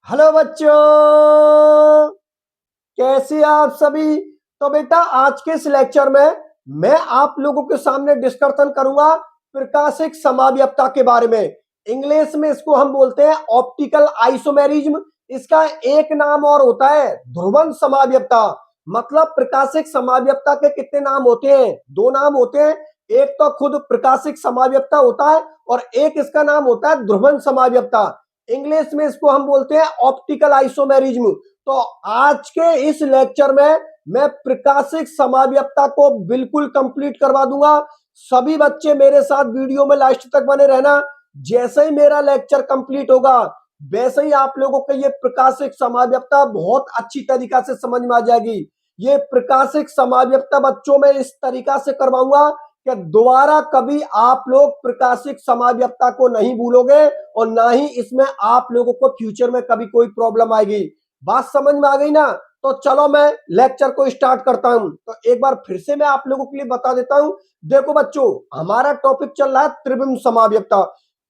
Hello बच्चों, कैसे आप सभी। तो बेटा आज के इस लेक्चर में मैं आप लोगों के सामने डिस्कशन करूंगा प्रकाशिक समाव्यपता के बारे में। इंग्लिश में इसको हम बोलते हैं ऑप्टिकल आइसोमेरिज्म। इसका एक नाम और होता है ध्रुवन समाव्यपता। मतलब प्रकाशिक समाव्यपता के कितने नाम होते हैं? दो नाम होते हैं। एक तो खुद प्रकाशिक समाव्यपता होता है और एक इसका नाम होता है ध्रुवन समाव्यपता। इंग्लिश में इसको हम बोलते हैं ऑप्टिकल आइसोमेरिज्म। तो आज के इस लेक्चर में मैं प्रकाशिक समाव्यपता को बिल्कुल कंप्लीट करवा दूंगा। सभी बच्चे मेरे साथ वीडियो में लास्ट तक बने रहना। जैसे ही मेरा लेक्चर कंप्लीट होगा वैसे ही आप लोगों को ये प्रकाशिक समाव्यपता बहुत अच्छी तरीका से समझ में आ जाएगी। ये प्रकाशिक समाव्यपता बच्चों में इस तरीका से करवाऊंगा कि दोबारा कभी आप लोग प्रकाशिक समाव्यपता को नहीं भूलोगे और ना ही इसमें आप लोगों को फ्यूचर में कभी कोई प्रॉब्लम आएगी। बात समझ में आ गई ना? तो चलो मैं लेक्चर को स्टार्ट करता हूं। तो एक बार फिर से मैं आप लोगों के लिए बता देता हूं। देखो बच्चों, हमारा टॉपिक चल रहा है त्रिविम समाव्यपता।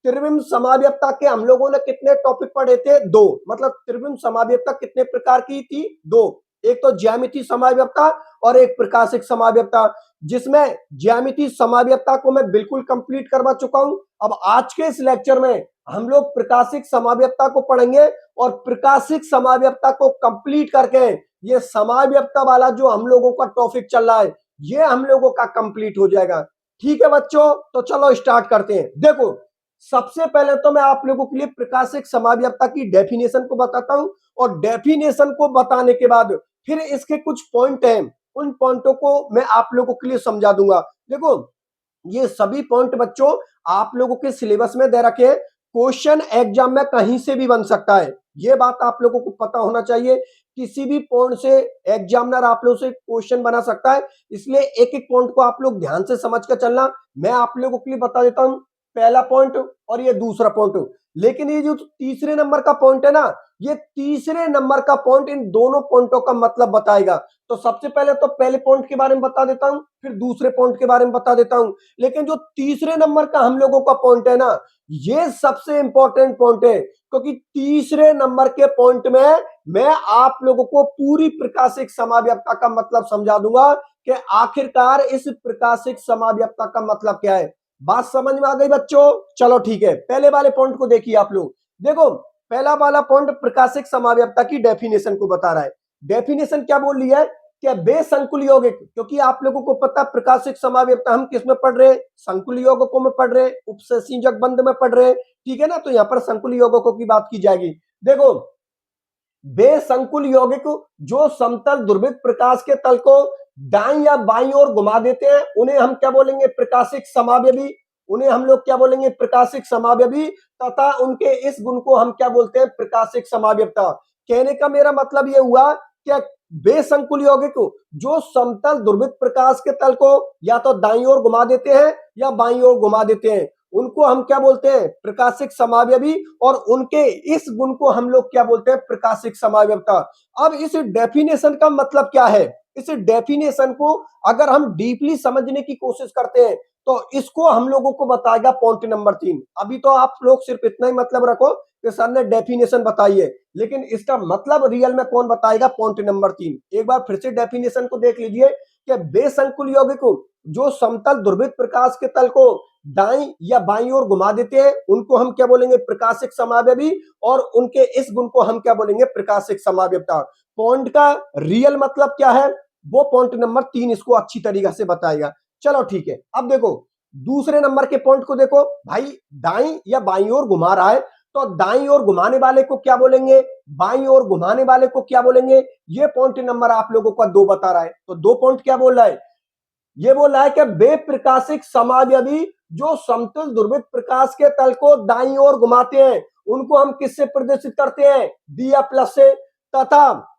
त्रिविम समाव्यपता के हम लोगों ने कितने टॉपिक पढ़े थे? दो। मतलब त्रिविम समाव्यपता कितने प्रकार की थी? दो। एक तो ज्यामितीय समाव्यपता और एक प्रकाशिक समाव्यपता, जिसमें ज्यामितीय समाव्यपता को मैं बिल्कुल कंप्लीट करवा चुका हूं। अब आज के इस लेक्चर में हम लोग प्रकाशिक समाव्यपता को पढ़ेंगे और प्रकाशिक समाव्यपता को कंप्लीट करके ये समाव्यपता वाला जो हम लोगों का टॉपिक चल रहा है ये हम लोगों का कंप्लीट हो जाएगा। ठीक है बच्चों, तो चलो स्टार्ट करते हैं। देखो, सबसे पहले तो मैं आप लोगों के लिए प्रकाशिक समाव्यपता की डेफिनेशन को बताता हूं और डेफिनेशन को बताने के बाद फिर इसके कुछ पॉइंट हैं, उन पॉइंटों को मैं आप लोगों के लिए समझा दूंगा। देखो, ये सभी पॉइंट बच्चों आप लोगों के सिलेबस में दे रखे हैं। क्वेश्चन एग्जाम में कहीं से भी बन सकता है, ये बात आप लोगों को पता होना चाहिए। किसी भी पॉइंट से एग्जामिनर आप लोगों से क्वेश्चन बना सकता है, इसलिए एक एक पॉइंट को आप लोग ध्यान से समझ कर चलना। मैं आप लोगों के लिए बता देता हूं पहला पॉइंट और ये दूसरा पॉइंट। लेकिन ये जो तीसरे नंबर का पॉइंट है ना, ये तीसरे नंबर का पॉइंट इन दोनों पॉइंटों का मतलब बताएगा। तो सबसे पहले तो पहले पॉइंट के बारे में बता देता हूं, फिर दूसरे पॉइंट के बारे में बता देता हूं। लेकिन जो तीसरे नंबर का हम लोगों का पॉइंट है ना, ये सबसे इंपॉर्टेंट पॉइंट है, क्योंकि तीसरे नंबर के पॉइंट में मैं आप लोगों को पूरी प्रकाशिक समाव्यपता का मतलब समझा दूंगा कि आखिरकार इस प्रकाशिक समाव्यपता का मतलब क्या है। बात समझ में आ गई बच्चों? चलो ठीक है, पहले वाले पॉइंट को देखिए आप लोग। देखो, पहला वाला पॉइंट प्रकाशिक समाव्यपता की डेफिनेशन को बता रहा है। डेफिनेशन क्या बोल रही है? क्या बेसंकुल यौगिक, क्योंकि आप लोगों को पता प्रकाशिक समाव्यपता हम किस में पढ़ रहे हैं? संकुल यौगिकों में पढ़ रहे हैं, उपसंयोजक बंध में पढ़ रहे हैं। ठीक है ना? तो यहां पर संकुल यौगिकों की बात की जाएगी। देखो, बेसंकुल यौगिक जो समतल ध्रुवित प्रकाश के तल को दाईं या बाईं ओर घुमा देते हैं उन्हें हम क्या बोलेंगे? प्रकाशिक समावयवी। उन्हें हम लोग क्या बोलेंगे? प्रकाशिक समावयवी। तथा उनके इस गुण को हम क्या बोलते हैं? प्रकाशिक समाव्यपता। कहने का मेरा मतलब यह हुआ कि बेसंकुल यौगिक जो समतल ध्रुवित प्रकाश के तल को या तो दाईं ओर घुमा देते हैं या बाईं ओर घुमा देते हैं, उनको हम क्या बोलते हैं? प्रकाशिक समावयवी। और उनके इस गुण को हम लोग क्या बोलते हैं? प्रकाशिक समाव्यपता। अब इस डेफिनेशन का मतलब क्या है? इस डेफिनेशन को अगर हम डीपली समझने की कोशिश करते हैं तो इसको हम लोगों को बताएगा पॉइंट नंबर 3। अभी तो आप लोग सिर्फ इतना ही मतलब रखो कि सर ने डेफिनेशन बताई है, लेकिन इसका मतलब रियल में कौन बताएगा? Point number 3। एक बार फिर से डेफिनेशन को देख लीजिए कि बेसंकुल यौगिक जो समतल ध्रुवित प्रकाश के तल को दाईं या बाईं ओर घुमा देते हैं उनको हम क्या बोलेंगे? प्रकाशिक समावयवी। और उनके इस गुण को हम क्या बोलेंगे? प्रकाशिक समाव्यपता। पॉइंट का रियल मतलब क्या है वो पॉइंट नंबर 3 इसको अच्छी तरीके से बताएगा। चलो ठीक है, अब देखो दूसरे नंबर के पॉइंट को देखो भाई। दाईं या बाईं ओर घुमा रहा है तो दाईं ओर घुमाने वाले को क्या बोलेंगे? बाईं ओर घुमाने वाले को क्या बोलेंगे? ये पॉइंट नंबर आप लोगों का 2 बता रहा है। तो 2 पॉइंट क्या बोल रहा है? ये बोल रहा है कि बेप्रकाशिक समावयवी जो समतल ध्रुवित प्रकाश के तल को दाईं ओर घुमाते हैं उनको हम किससे प्रदर्शित करते हैं? दिया प्लस से। तथा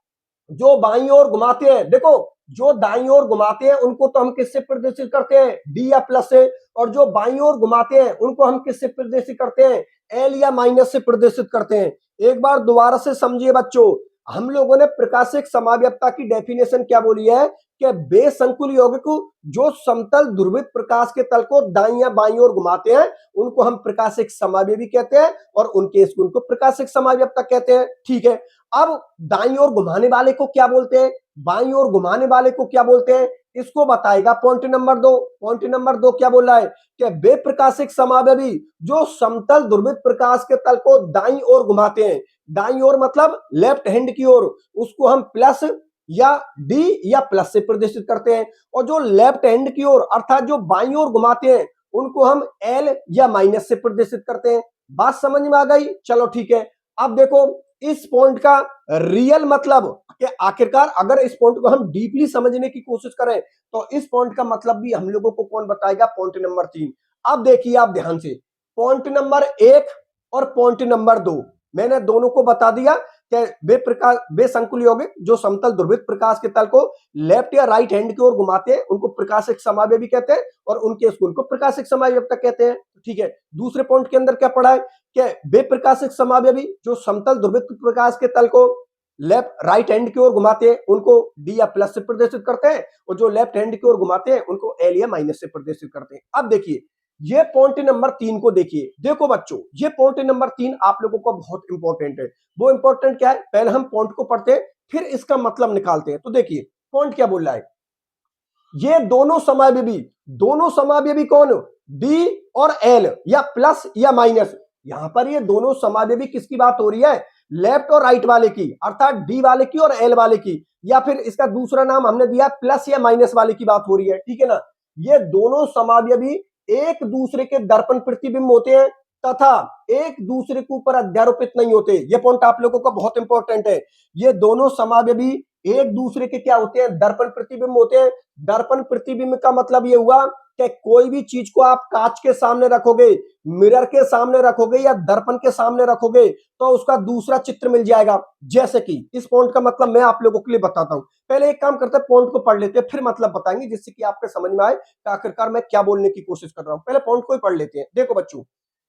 जो बाईं ओर घुमाते हैं, देखो जो दाईं ओर घुमाते हैं उनको तो हम किससे प्रदर्शित करते हैं? डी या प्लस से। और जो बाईं ओर घुमाते हैं उनको हम किससे प्रदर्शित करते हैं? एल या माइनस से प्रदर्शित करते हैं। एक बार दोबारा से समझिए बच्चों, हम लोगों ने प्रकाशिक समाव्यपता की डेफिनेशन क्या बोली है कि बेसंकुल यौगिक जो समतल ध्रुवित प्रकाश के तल को दाईं या बाईं ओर घुमाते हैं उनको हम प्रकाशिक समावयवी कहते हैं और उनके स्कूल को प्रकाशिक समाव्यपता कहते हैं। ठीक है, अब दाईं ओर घुमाने वाले को क्या बोलते हैं, बाईं ओर घुमाने वाले को क्या बोलते हैं, इसको बताएगा पॉइंट नंबर 2। पॉइंट नंबर 2 क्या बोल रहा है कि वे प्रकाशिक समावयवी जो समतल ध्रुवित प्रकाश के तल को दाईं ओर घुमाते हैं, दाईं ओर मतलब लेफ्ट हैंड की ओर, उसको हम प्लस या डी या प्लस से प्रदर्शित करते हैं, और जो लेफ्ट हैंड की ओर अर्थात जो बाईं ओर घुमाते हैं उनको हम एल या माइनस से प्रदर्शित करते हैं। बात समझ में आ गई? चलो ठीक है, अब देखो इस पॉइंट का रियल मतलब कि आखिरकार अगर इस पॉइंट को हम डीपली समझने की कोशिश करें तो इस पॉइंट का मतलब भी हम लोगों को कौन बताएगा, पॉइंट नंबर 3। अब देखिए आप ध्यान से, पॉइंट नंबर 1 और पॉइंट नंबर 2 मैंने दोनों को बता दिया कि वे संकुल यौगिक जो समतल ध्रुवित प्रकाश के तल को लेफ्ट या राइट हैंड की ओर घुमाते हैं उनको प्रकाशिक समावयवी कहते हैं और उनके स्कूल को प्रकाशिक समाव्यपता कहते हैं। ठीक है, दूसरे पॉइंट के अंदर क्या पढ़ा है कि वे प्रकाशिक समावयवी जो समतल ध्रुवित प्रकाश के तल को लेफ्ट राइट हैंड की ओर घुमाते हैं उनको डी या प्लस से प्रदर्शित करते हैं और जो लेफ्ट हैंड की ओर घुमाते हैं उनको एल या माइनस से प्रदर्शित करते हैं। अब देखिए ये पॉइंट नंबर 3 को देखिए, देखो बच्चों ये पॉइंट नंबर 3 आप लोगों को बहुत इंपॉर्टेंट है। वो इंपॉर्टेंट क्या है, पहले हम पॉइंट को पढ़ते हैं फिर इसका मतलब निकालते हैं। तो देखिए पॉइंट क्या बोल रहा है, ये दोनों समावयवी कौन, डी और एल या प्लस या माइनस, यहां पर ये दोनों समावयवी किसकी बात हो रही है, लेफ्ट और राइट वाले की, अर्थात डी वाले की और एल वाले की, या फिर इसका दूसरा नाम हमने दिया प्लस या माइनस वाले की बात हो रही है। ठीक है ना, ये दोनों समावयवी एक दूसरे के दर्पण प्रतिबिंब होते हैं तथा एक दूसरे के ऊपर अध्यारोपित नहीं होते। ये पॉइंट आप लोगों का बहुत इंपॉर्टेंट है। ये दोनों समावयवी एक दूसरे के क्या होते हैं, दर्पण प्रतिबिंब होते हैं। दर्पण प्रतिबिंब का मतलब ये हुआ कि कोई भी चीज को आप कांच के सामने रखोगे, मिरर के सामने रखोगे या दर्पण के सामने रखोगे तो उसका दूसरा चित्र मिल जाएगा। जैसे कि इस पॉइंट का मतलब मैं आप लोगों के लिए बताता हूं। पहले एक काम करते हैं, पॉइंट को पढ़ लेते हैं फिर मतलब बताएंगे जिससे कि आपको समझ में आए कि आखिरकार मैं क्या बोलने की कोशिश कर रहा हूं। पहले पॉइंट को ही पढ़ लेते हैं। देखो बच्चों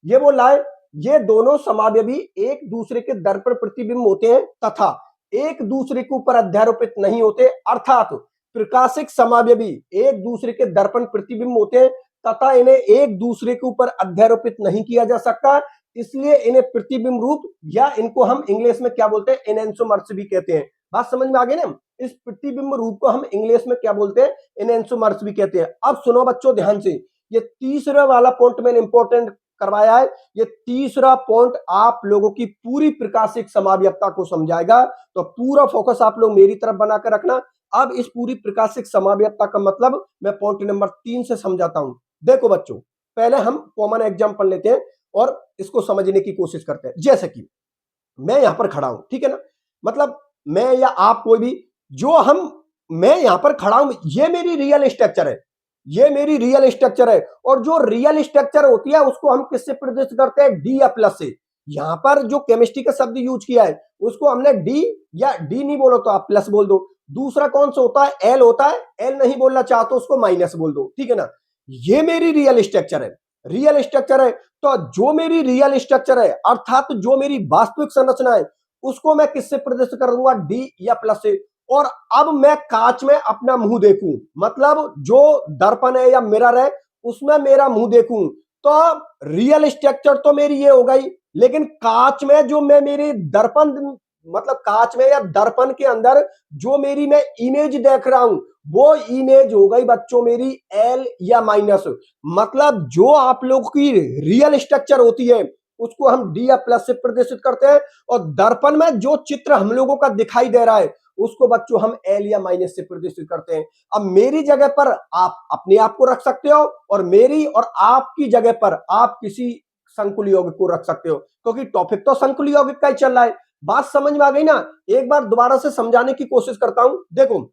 ये बोल रहा है ये दोनों समावयवी एक दूसरे के दर्पण प्रतिबिंब होते हैं तथा एक दूसरे के ऊपर अध्यारोपित नहीं होते, अर्थात प्रकाशिक समावयवी एक दूसरे के दर्पण प्रतिबिंब होते हैं तथा इन्हें एक दूसरे के ऊपर अध्यारोपित नहीं किया जा सकता, इसलिए इन्हें प्रतिबिंब रूप या इनको हम इंग्लिश में क्या बोलते हैं, एनेंसोमर्स भी कहते हैं। बात समझ में आ गई ना, इस प्रतिबिंब रूप को हम इंग्लिश में क्या बोलते हैं, एनेंसोमर्स भी कहते हैं। अब सुनो बच्चों ध्यान से, ये तीसरा वाला पॉइंट मैंने इंपॉर्टेंट करवाया है। ये तीसरा पॉइंट आप लोगों की पूरी प्रकाशिक समाव्यपता को समझाएगा, तो पूरा फोकस आप लोग मेरी तरफ बनाकर रखना। अब इस पूरी प्रकाशिक समाव्यपता का मतलब मैं पॉइंट नंबर 3 से समझाता हूं। देखो बच्चों पहले हम कॉमन एग्जांपल लेते हैं और इसको समझने की कोशिश करते हैं। जैसे कि मैं यहां पर खड़ा हूं, ठीक है ना, मतलब मैं या आप कोई भी, जो हम मैं यहां पर खड़ा हूं, ये मेरी रियल स्ट्रक्चर है, ये मेरी रियल स्ट्रक्चर है और जो रियल स्ट्रक्चर होती है उसको हम किससे प्रदर्शित करते हैं, डी या प्लस से। यहां पर जो केमिस्ट्री का शब्द यूज किया है उसको हमने डी, या डी नहीं बोलो तो आप प्लस बोल दो। दूसरा कौन सा होता है, एल होता है, एल नहीं बोलना चाहते उसको माइनस बोल दो। ठीक है ना, ये मेरी रियल स्ट्रक्चर है, रियल स्ट्रक्चर है। तो जो मेरी रियल स्ट्रक्चर है अर्थात जो मेरी वास्तविक संरचना है उसको मैं किससे प्रदर्शित कर दूंगा, डी या प्लस से। और अब मैं कांच में अपना मुंह देखूं, मतलब जो दर्पण है या मिरर है उसमें मेरा मुंह देखूं, तो रियल स्ट्रक्चर तो मेरी ये हो गई, लेकिन कांच में जो मैं मेरी दर्पण, मतलब कांच में या दर्पण के अंदर जो मेरी मैं इमेज देख रहा हूं वो इमेज हो गई बच्चों मेरी एल या माइनस। मतलब जो आप लोगों की रियल स्ट्रक्चर होती है उसको हम डी या प्लस से प्रदर्शित करते हैं और दर्पण में जो चित्र हम लोगों का दिखाई दे रहा है उसको बच्चों हम एल या माइनस से प्रदर्शित करते हैं। अब मेरी जगह पर आप अपने आप को रख सकते हो और मेरी और आपकी जगह पर आप किसी संकुल यौगिक को रख सकते हो, क्योंकि टॉपिक तो संकुल यौगिक का ही चल रहा है। बात समझ में आ गई ना, एक बार दोबारा से समझाने की कोशिश करता हूं। देखो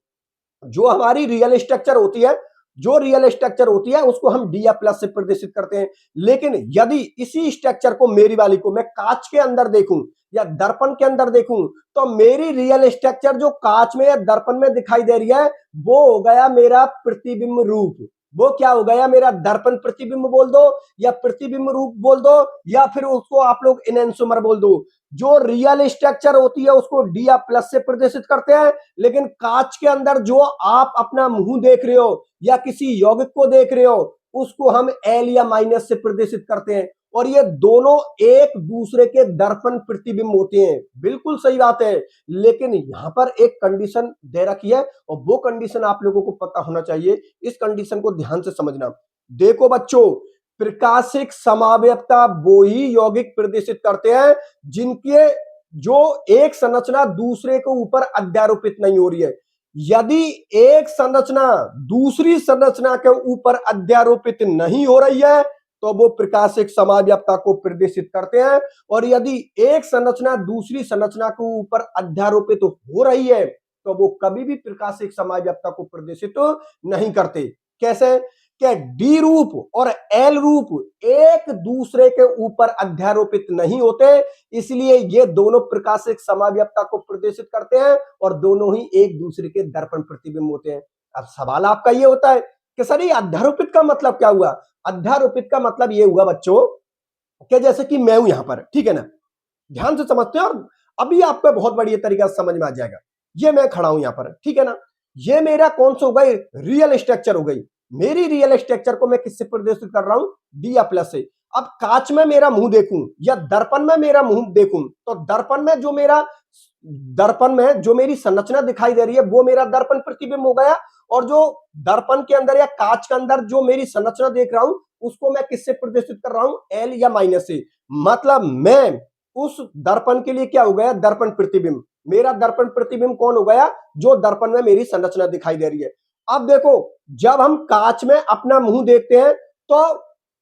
जो हमारी रियल स्ट्रक्चर होती है, जो रियल स्ट्रक्चर होती है उसको हम डी या प्लस से प्रदर्शित करते हैं, लेकिन यदि इसी स्ट्रक्चर को मेरी वाली को मैं कांच के अंदर देखूं या दर्पण के अंदर देखूं तो मेरी रियल स्ट्रक्चर जो कांच में या दर्पण में दिखाई दे रही है वो हो गया मेरा प्रतिबिंब रूप। वो क्या हो गया, मेरा दर्पण प्रतिबिंब बोल दो या प्रतिबिंब रूप बोल दो या फिर उसको आप लोग एनेंसोमर बोल दो। जो रियल स्ट्रक्चर होती है उसको डी या प्लस से प्रदर्शित करते हैं, लेकिन कांच के अंदर जो आप अपना मुंह देख रहे हो या किसी यौगिक को देख रहे हो उसको हम एल या माइनस से प्रदर्शित करते हैं। और ये दोनों एक दूसरे के दर्पण प्रतिबिंब होते हैं। बिल्कुल सही बात है, लेकिन यहां पर एक कंडीशन दे रखी है और वो कंडीशन आप लोगों को पता होना चाहिए। इस कंडीशन को ध्यान से समझना। देखो बच्चों, प्रकाशिक समावयवता वो ही यौगिक प्रदर्शित करते हैं जिनके जो एक संरचना दूसरे के ऊपर अध्यारोपित नहीं हो रही है। यदि एक संरचना दूसरी संरचना के ऊपर अध्यारोपित नहीं हो रही है तो वो प्रकाशिक समावयवता को प्रदर्शित करते हैं, और यदि एक संरचना दूसरी संरचना के ऊपर अध्यारोपित हो रही है तो वो कभी भी प्रकाशिक समावयवता को प्रदर्शित नहीं करते। कैसे? क्या डी रूप और एल रूप एक दूसरे के ऊपर अध्यारोपित नहीं होते, इसलिए ये दोनों प्रकाशिक समावयवता को प्रदर्शित करते हैं और दोनों ही एक दूसरे के दर्पण प्रतिबिंब होते हैं। अब सवाल आपका ये होता है कि सर ये अध्यारोपित का मतलब क्या हुआ? अध्यारोपित का मतलब ये हुआ बच्चों कि जैसे कि मैं हूं यहां पर, ठीक है ना, ध्यान से समझते हैं और अभी आपको बहुत बढ़िया तरीका से समझ में आ जाएगा। ये मैं खड़ा हूं यहां पर, ठीक है ना, ये मेरा कौन सा हो गई? रियल स्ट्रक्चर हो गई। मेरी रियल स्ट्रक्चर को मैं किससे प्रदर्शित कर रहा हूं? डी या प्लस से। अब कांच में मेरा मुंह देखूं या दर्पण में मेरा मुंह देखूं तो दर्पण में जो मेरी संरचना दिखाई दे रही है वो मेरा दर्पण प्रतिबिंब हो गया, और जो दर्पण के अंदर या कांच के अंदर जो मेरी संरचना देख रहा हूं उसको मैं किससे प्रदर्शित कर रहा हूं? एल या माइनस से। मतलब मैं उस दर्पण के लिए क्या हो गया? दर्पण प्रतिबिंब। मेरा दर्पण प्रतिबिंब कौन हो गया? जो दर्पण में मेरी संरचना दिखाई दे रही है। अब देखो, जब हम कांच में अपना मुंह देखते हैं तो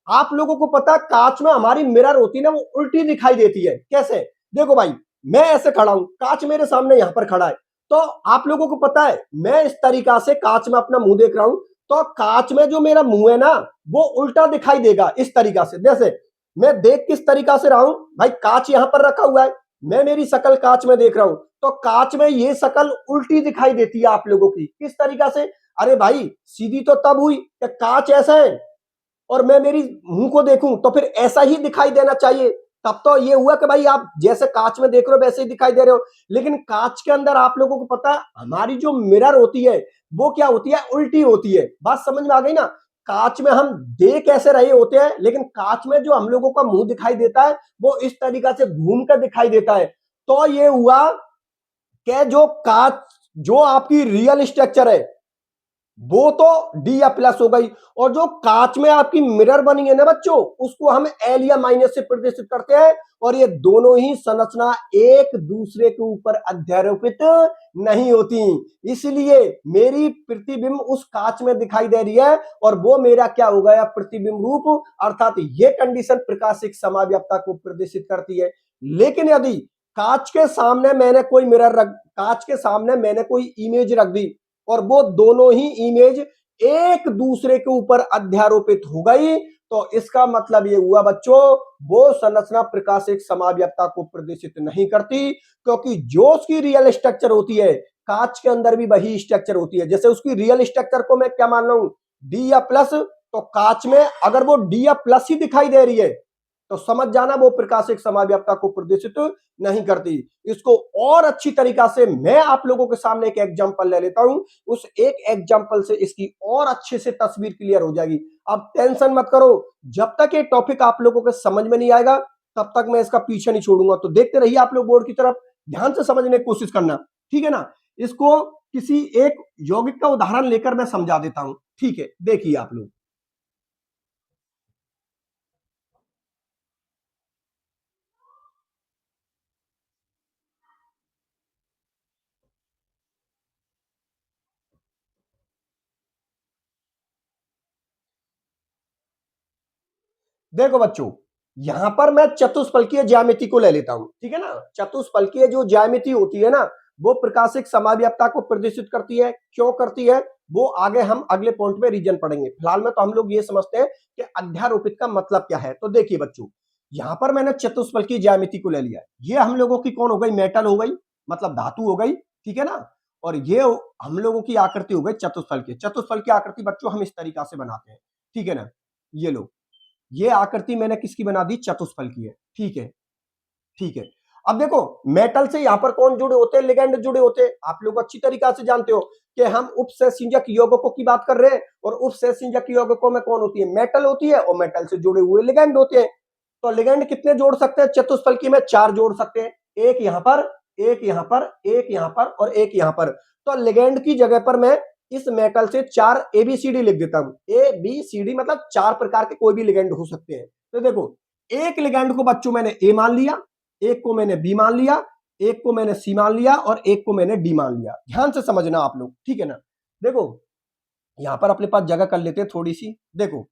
आप लोगों को पता है कांच में हमारी मिरर होती है ना, वो उल्टी दिखाई देती है। कैसे? देखो भाई, मैं ऐसे खड़ा हूं, कांच मेरे सामने यहां पर खड़ा है, तो आप लोगों को पता है मैं इस तरीका से कांच में अपना मुंह देख रहा हूं तो कांच में जो मेरा मुंह है ना वो उल्टा दिखाई देगा इस तरीका से। जैसे मैं देख किस तरीका से रहा हूं भाई, कांच यहां पर रखा हुआ है, मैं मेरी शकल कांच में देख रहा हूं तो कांच में ये शकल उल्टी दिखाई देती है आप लोगों की। किस तरीका से? अरे भाई सीधी तो तब हुई कि कांच ऐसा है और मैं मेरी मुंह को देखूं तो फिर ऐसा ही दिखाई देना चाहिए, तब तो ये हुआ कि भाई आप जैसे कांच में देख रहे हो वैसे ही दिखाई दे रहे हो। लेकिन कांच के अंदर आप लोगों को पता है हमारी जो मिरर होती है वो क्या होती है? उल्टी होती है। बात समझ में आ गई ना? कांच में हम देख ऐसे रहे होते हैं लेकिन कांच में जो हम लोगों का मुंह दिखाई देता है वो इस तरीका से घूम कर दिखाई देता है। तो ये हुआ कि जो कांच जो आपकी रियल स्ट्रक्चर है वो तो डी या प्लस हो गई, और जो कांच में आपकी मिरर बनी है ना बच्चों उसको हम एल या माइनस से प्रदर्शित करते हैं, और ये दोनों ही संरचना एक दूसरे के ऊपर अध्यारोपित नहीं होती। इसलिए मेरी प्रतिबिंब उस कांच में दिखाई दे रही है और वो मेरा क्या हो गया? प्रतिबिंब रूप। अर्थात ये कंडीशन प्रकाशिक समावयवता को प्रदर्शित करती है। लेकिन यदि कांच के सामने मैंने कोई इमेज रख दी और वो दोनों ही इमेज एक दूसरे के ऊपर अध्यारोपित हो गई तो इसका मतलब ये हुआ बच्चों वो संरचना प्रकाशिक समावयवता को प्रदर्शित नहीं करती, क्योंकि जो उसकी रियल स्ट्रक्चर होती है कांच के अंदर भी वही स्ट्रक्चर होती है। जैसे उसकी रियल स्ट्रक्चर को मैं क्या मान रहा हूं? डी या प्लस, तो कांच में अगर वो डी या प्लस ही दिखाई दे रही है तो समझ जाना वो प्रकाशिक समावयवता को प्रदर्शित नहीं करती। इसको और अच्छी तरीका से मैं आप लोगों के सामने एक एग्जांपल ले लेता हूं, उस एक एग्जांपल से इसकी और अच्छे से तस्वीर क्लियर हो जाएगी। अब टेंशन मत करो, जब तक ये टॉपिक आप लोगों के समझ में नहीं आएगा तब तक मैं इसका पीछे नहीं छोड़ूंगा। तो देखते रहिए आप लोग बोर्ड की तरफ, ध्यान से समझने की कोशिश करना, ठीक है ना। इसको किसी एक यौगिक का उदाहरण लेकर मैं समझा देता हूं, ठीक है, देखिए आप लोग। देखो बच्चों, यहां पर मैं चतुष्फलकीय ज्यामिति को ले लेता हूं, ठीक है ना। चतुष्फलकीय जो ज्यामिति होती है ना वो प्रकाशिक समावयवता को प्रदर्शित करती है। क्यों करती है वो आगे हम अगले पॉइंट में रीजन पढ़ेंगे। फिलहाल में तो हम लोग ये समझते हैं कि अध्यारोपित का मतलब क्या है। तो देखिए बच्चों, यहां पर मैंने चतुष्फलकीय ज्यामिति को ले लिया है। ये हम लोगों की कौन हो गई? मेटल हो गई, मतलब धातु हो गई, ठीक है ना। और ये हम लोगों की आकृति हो गई चतुष्फलकीय। चतुष्फलकीय आकृति बच्चों हम इस तरीका से बनाते हैं, ठीक है ना। ये लो, ये आकृति मैंने किसकी बना दी? चतुष्फल की है, ठीक है, ठीक है। अब देखो मेटल से यहां पर कौन जुड़े होते हैं, लिगेंड जुड़े होते हैं। आप लोग अच्छी तरीका से जानते हो कि हम उपसंयोजक यौगिकों की बात कर रहे हैं, और उपसंयोजक यौगिकों में कौन होती है, मेटल होती है, और मेटल से जुड़े हुए लिगेंड होते हैं। तो लिगेंड कितने जोड़ सकते हैं चतुष्फलकी में, 4 जोड़ सकते हैं, एक यहां पर, एक यहां पर, एक यहां पर और एक यहां पर। तो लिगेंड की जगह पर मैं इस मेटल से 4 ABCD लिख देता हूं। ABCD मतलब 4 प्रकार के कोई भी लिगेंड हो सकते हैं। तो देखो एक लिगेंड को बच्चों मैंने ए मान लिया, एक को मैंने बी मान लिया, एक को मैंने सी मान लिया और एक को मैंने डी मान लिया। ध्यान से समझना आप लोग, ठीक है ना। देखो यहां पर अपने पास जगह कर लेते हैं थोड़ी सी। देखो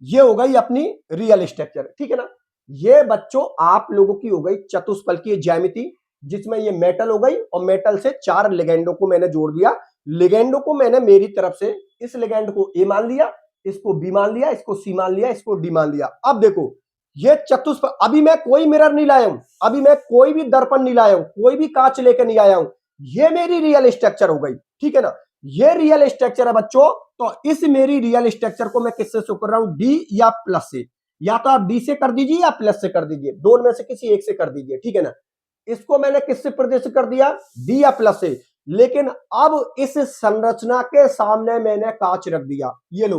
ये हो गई अपनी रियल स्ट्रक्चर, ठीक है ना। ये बच्चों आप लोगों की हो गई चतुष्फलकीय ज्यामिति, जिसमें ये मेटल हो गई और मेटल से 4 लिगेंडों को मैंने जोड़ दिया। लिगेंडों को मैंने मेरी तरफ से इस लिगेंड को ए मान लिया, इसको बी मान लिया, इसको सी मान लिया, इसको डी मान लिया। अब देखो ये चतुष्फल, अभी मैं कोई मिरर नहीं लाया हूं, अभी मैं कोई भी दर्पण नहीं लाया हूं, कोई भी कांच लेकर नहीं आया हूं। ये मेरी रियल स्ट्रक्चर हो गई, ठीक है ना। ये रियल स्ट्रक्चर है बच्चों। तो इस मेरी रियल स्ट्रक्चर को मैं किससे शो कर रहा हूं, डी या प्लस से। या तो आप डी से कर दीजिए या प्लस से कर दीजिए, दोनों में से किसी एक से कर दीजिए, ठीक है ना। इसको मैंने किससे प्रदर्शित कर दिया, डी या प्लस से। लेकिन अब इस संरचना के सामने मैंने कांच रख दिया। ये लो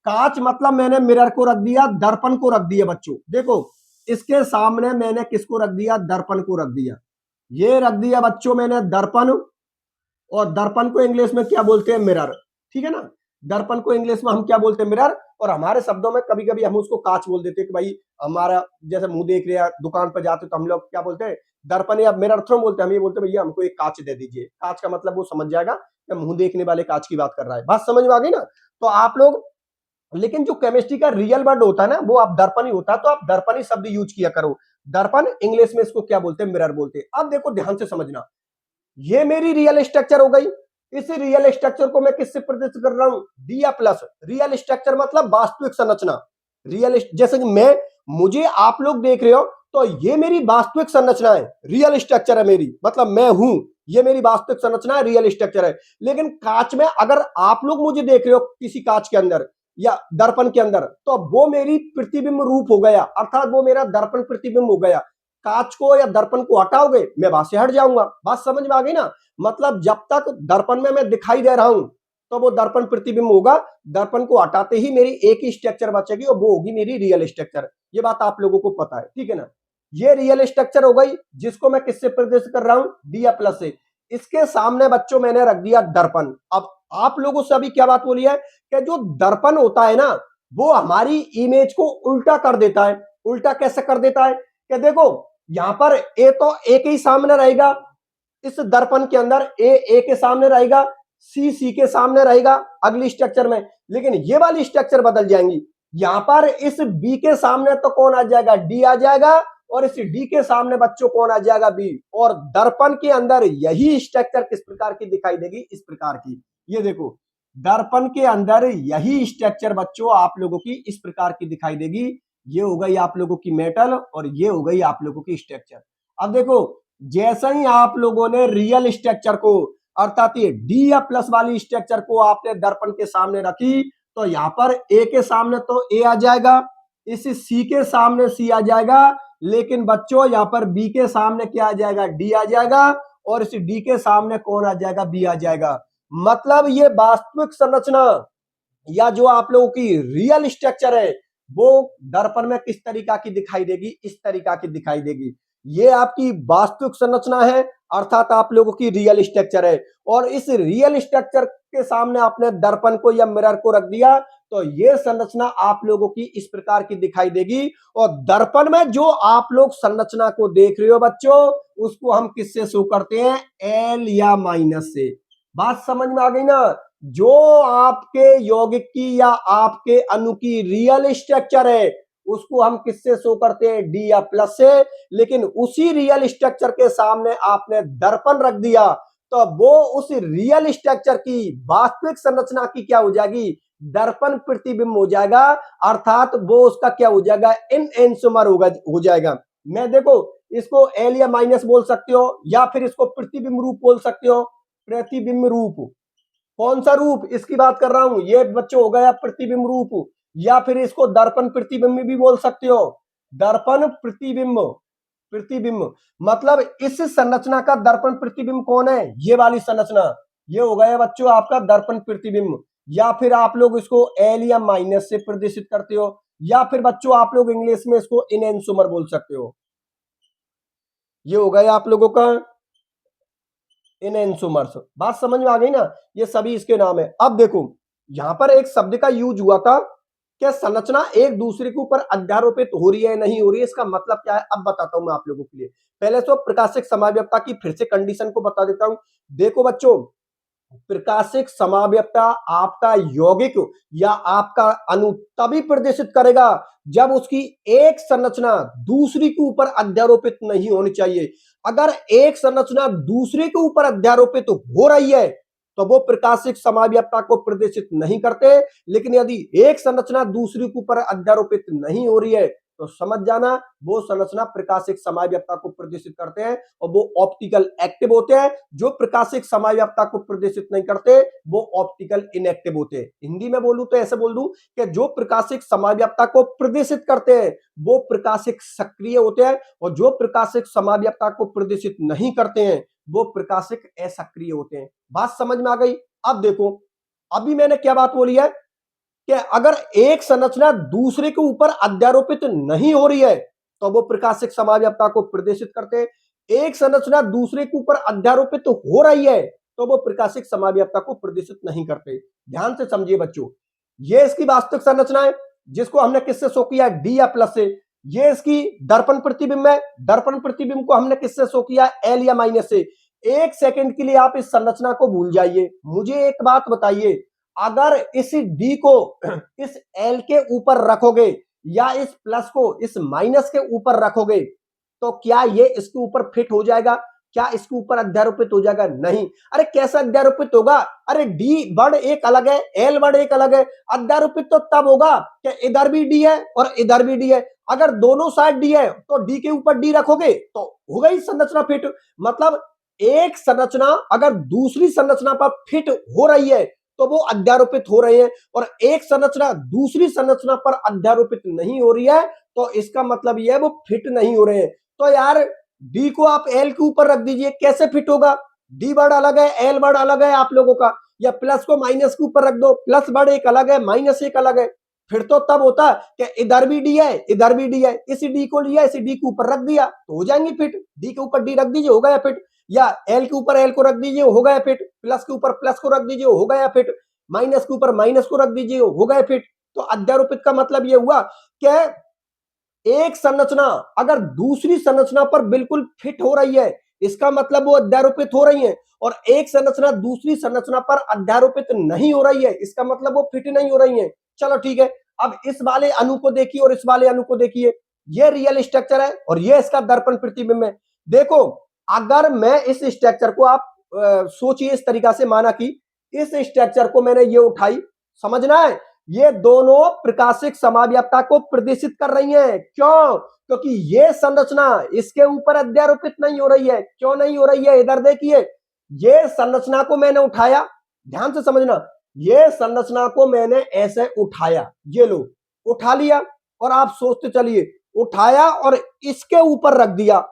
कांच मतलब मैंने मिरर को रख दिया, दर्पण को रख दिया बच्चों। देखो इसके सामने मैंने किसको रख दिया, दर्पण को रख दिया। ये रख दिया बच्चों मैंने दर्पण, और दर्पण को इंग्लिश में क्या बोलते हैं, मिरर, ठीक है ना। दर्पण को इंग्लिश में हम क्या बोलते हैं, मिरर। और हमारे शब्दों में कभी कभी हम उसको कांच बोल देते हैं कि भाई हमारा जैसे मुंह देख रहे हैं, दुकान पर जाते तो हम लोग क्या बोलते हैं, दर्पण या मिरर थ्रो बोलते हैं। हम ये बोलते हैं भैया हमको एक कांच दे दीजिए। कांच का मतलब वो समझ जाएगा कि मुंह देखने वाले कांच की बात कर रहा है। बात समझ में आ गई ना। तो आप लोग, लेकिन जो केमिस्ट्री का रियल वर्ड होता है ना, वो आप दर्पण ही होता है, तो आप दर्पण ही शब्द यूज किया करो। दर्पण इंग्लिश में इसको क्या बोलते हैं, मिरर बोलते हैं। अब देखो ध्यान से समझना, ये मेरी रियल स्ट्रक्चर हो गई। इस रियल स्ट्रक्चर को मैं किससे प्रदर्शित कर रहा हूं, डी या प्लस। रियल स्ट्रक्चर मतलब वास्तविक संरचना। रियल जैसे कि मैं, मुझे आप लोग देख रहे हो, तो ये मेरी वास्तविक संरचना है, रियल स्ट्रक्चर है मेरी, मतलब मैं हूं, ये मेरी वास्तविक संरचना है, रियल स्ट्रक्चर है। लेकिन कांच में अगर आप लोग मुझे देख रहे हो किसी कांच के अंदर या दर्पण के अंदर, तो वो मेरी प्रतिबिंब रूप हो गया, अर्थात वो मेरा दर्पण प्रतिबिंब हो गया। कांच को या दर्पण को हटाओगे मैं वहां से हट जाऊंगा। बात समझ में आ गई ना। मतलब जब तक दर्पण में मैं दिखाई दे रहा हूं तो वो दर्पण प्रतिबिंब होगा। दर्पण को हटाते ही मेरी एक ही स्ट्रक्चर बचेगी और वो होगी मेरी रियल स्ट्रक्चर। ये बात आप लोगों को पता है, ठीक है ना। ये रियल स्ट्रक्चर हो गई, जिसको मैं किससे प्रदर्शित कर रहा हूं, डी या प्लस से। इसके सामने बच्चों मैंने रख दिया दर्पण। अब आप लोगों से अभी क्या बात बोली है कि जो दर्पण होता है ना, वो हमारी इमेज को उल्टा कर देता है। उल्टा कैसे कर देता है कि देखो यहां पर ए तो ए के ही सामने रहेगा, इस दर्पण के अंदर ए के सामने रहेगा, सी के सामने रहेगा अगली स्ट्रक्चर में। लेकिन ये वाली स्ट्रक्चर बदल जाएंगी। यहां पर इस बी के सामने तो कौन आ जाएगा, डी आ जाएगा, और इस डी के सामने बच्चों कौन आ जाएगा, बी। और दर्पण के अंदर यही स्ट्रक्चर किस प्रकार की दिखाई देगी, इस प्रकार की। ये देखो दर्पण के अंदर यही स्ट्रक्चर बच्चों आप लोगों की इस प्रकार की दिखाई देगी। ये हो गई आप लोगों की मेटल और ये हो गई आप लोगों की स्ट्रक्चर। अब देखो जैसे ही आप लोगों ने रियल स्ट्रक्चर को, अर्थात ये डी या प्लस वाली स्ट्रक्चर को आपने दर्पण के सामने रखी, तो यहां पर ए के सामने तो ए आ जाएगा, इस सी के सामने सी आ जाएगा। लेकिन बच्चों यहां पर बी के सामने क्या आ जाएगा, डी आ जाएगा, और इस डी के सामने कौन आ जाएगा, बी आ जाएगा। मतलब ये वास्तविक संरचना या जो आप लोगों की रियल स्ट्रक्चर है, वो दर्पण में किस तरीका की दिखाई देगी, इस तरीका की दिखाई देगी। ये आपकी वास्तविक संरचना है, अर्थात आप लोगों की रियल स्ट्रक्चर है। और इस रियल स्ट्रक्चर के सामने आपने दर्पण को या मिरर को रख दिया, तो ये संरचना आप लोगों की इस प्रकार की दिखाई देगी। और दर्पण में जो आप लोग संरचना को देख रहे हो बच्चों, उसको हम किससे शो करते हैं, एल या माइनस से। बात समझ में आ गई ना। जो आपके यौगिक की या आपके अणु की रियल स्ट्रक्चर है, उसको हम किससे शो करते हैं, डी या प्लस से। लेकिन उसी रियल स्ट्रक्चर के सामने आपने दर्पण रख दिया, तो वो उस रियल स्ट्रक्चर की वास्तविक संरचना की क्या हो जाएगी, दर्पण प्रतिबिंब हो जाएगा। अर्थात वो उसका क्या हो जाएगा, इन एंसोमर हो जाएगा। मैं देखो इसको एल या माइनस बोल सकते हो, या फिर इसको प्रतिबिंब रूप बोल सकते हो। प्रतिबिंब रूप, कौन सा रूप इसकी बात कर रहा हूं, ये बच्चों हो गया प्रतिबिंब रूप। या फिर इसको दर्पण प्रतिबिंब भी बोल सकते हो, दर्पण प्रतिबिंब। प्रतिबिंब, मतलब इस संरचना का दर्पण प्रतिबिंब कौन है? ये वाली संरचना, ये हो गया बच्चों आपका दर्पण प्रतिबिंब। या फिर आप लोग इसको एल या माइनस से प्रदर्शित करते हो, या फिर बच्चों आप लोग इंग्लिश में इसको इनएंसोमर बोल सकते हो। ये हो गया आप लोगों का इनएंसोमर्स। बात समझ में आ गई ना? ये सभी इसके नाम है। अब देखो यहां पर एक शब्द का यूज हुआ था, क्या संरचना एक दूसरे के ऊपर अध्यारोपित हो रही है नहीं हो रही है, इसका मतलब क्या है अब बताता हूं मैं आप लोगों के लिए। पहले तो प्रकाशिक समाव्यवस्था की फिर से कंडीशन को बता देता हूं। देखो बच्चों, प्रकाशिक समाव्यवस्था आपका यौगिक या आपका अणु तभी प्रदर्शित करेगा जब उसकी एक संरचना दूसरी के ऊपर अध्यारोपित नहीं होनी चाहिए। अगर एक संरचना दूसरे के ऊपर अध्यारोपित हो रही है तो वो प्रकाशिक समाव्यवस्था को प्रदर्शित नहीं करते। लेकिन यदि एक संरचना दूसरी के ऊपर अध्यारोपित नहीं हो रही है तो समझ जाना वो संरचना प्रकाशिक समाव्यवस्था को प्रदर्शित करते हैं और वो ऑप्टिकल एक्टिव होते हैं। जो प्रकाशिक समाव्यवस्था को प्रदर्शित नहीं करते वो ऑप्टिकल इनएक्टिव होते हैं। हिंदी में बोलूं तो ऐसे बोल दूं कि जो प्रकाशिक समाव्यवस्था को प्रदर्शित करते हैं वो प्रकाशिक सक्रिय होते हैं और जो प्रकाशिक समाव्यवस्था को प्रदर्शित नहीं करते हैं वो प्रकाशिक असक्रिय होते हैं। बात समझ में आ गई? अब देखो, अभी मैंने क्या बात बोली है कि अगर एक संरचना दूसरे के ऊपर अध्यारोपित नहीं हो रही है तो वो प्रकाशिक समाव्यवस्था को प्रदर्शित करते हैं। एक संरचना दूसरे के ऊपर अध्यारोपित हो रही है तो वो प्रकाशिक समाव्यवस्था को प्रदर्शित नहीं करते। ध्यान से समझिए बच्चों, ये इसकी वास्तविक संरचना है जिसको हमने किससे शो किया? डी या प्लस से। ये इसकी दर्पण प्रतिबिंब है, दर्पण प्रतिबिंब को हमने किससे शो किया? एल या माइनस से। एक सेकंड के लिए आप इस संरचना को भूल जाइए, मुझे एक बात बताइए, अगर इस डी को इस एल के ऊपर रखोगे या इस प्लस को इस माइनस के ऊपर रखोगे तो क्या ये इसके ऊपर फिट हो जाएगा? क्या इसके ऊपर अध्यारोपित हो जाएगा? नहीं। अरे कैसा अध्यारोपित होगा? अरे डी वर्ड एक अलग है, एल वर्ड एक अलग है। अध्यारोपित तो तब होगा कि इधर भी डी है और इधर भी डी है। अगर दोनों साइड डी है तो डी के ऊपर डी रखोगे तो होगा ही संरचना फिट। मतलब एक संरचना अगर दूसरी संरचना पर फिट हो रही है तो वो अध्यारोपित हो रहे हैं, और एक संरचना दूसरी संरचना पर अध्यारोपित नहीं हो रही है तो इसका मतलब यह है वो फिट नहीं हो रहे हैं। तो यार डी को आप एल के ऊपर रख दीजिए, कैसे फिट होगा? डी वर्ड अलग है, एल वर्ड अलग है आप लोगों का। या प्लस को माइनस के ऊपर रख दो, प्लस वर्ड एक अलग है, माइनस एक अलग है। फिर तो तब होता कि इधर भी डी है इधर भी डी है, इसी डी को लिया इसी डी के ऊपर रख दिया तो हो जाएंगी फिट। डी के ऊपर डी रख दीजिए हो गया फिट, या एल के ऊपर एल को रख दीजिए हो गया फिट, प्लस के ऊपर प्लस को रख दीजिए हो गया फिट, माइनस के ऊपर माइनस को रख दीजिए हो गया फिट। तो अध्यारोपित का मतलब यह हुआ कि एक संरचना अगर दूसरी संरचना पर बिल्कुल फिट हो रही है इसका मतलब वो अध्यारोपित हो रही है, और एक संरचना दूसरी संरचना पर अध्यारोपित नहीं हो रही है इसका मतलब वो फिट नहीं हो रही है। चलो ठीक है, अब इस वाले अणु को देखिए और इस वाले अणु को देखिए, ये रियल स्ट्रक्चर है और ये इसका दर्पण प्रतिबिंब है। देखो अगर मैं इस स्ट्रक्चर को आप सोचिए इस तरीका से, माना कि इस स्ट्रक्चर को मैंने ये उठाई, समझना है ये दोनों प्रकाशिक समाव्यवस्था को प्रदर्शित कर रही हैं। क्यों? क्योंकि ये संरचना इसके ऊपर अध्यारोपित नहीं हो रही है। क्यों नहीं हो रही है? इधर देखिए, ये संरचना को मैंने उठाया, ध्यान से समझना, ये संरचना को मैंने ऐसे उठाया, ये लो उठा लिया, और आप सोचते चलिए उठाया और इसके ऊपर रख दिया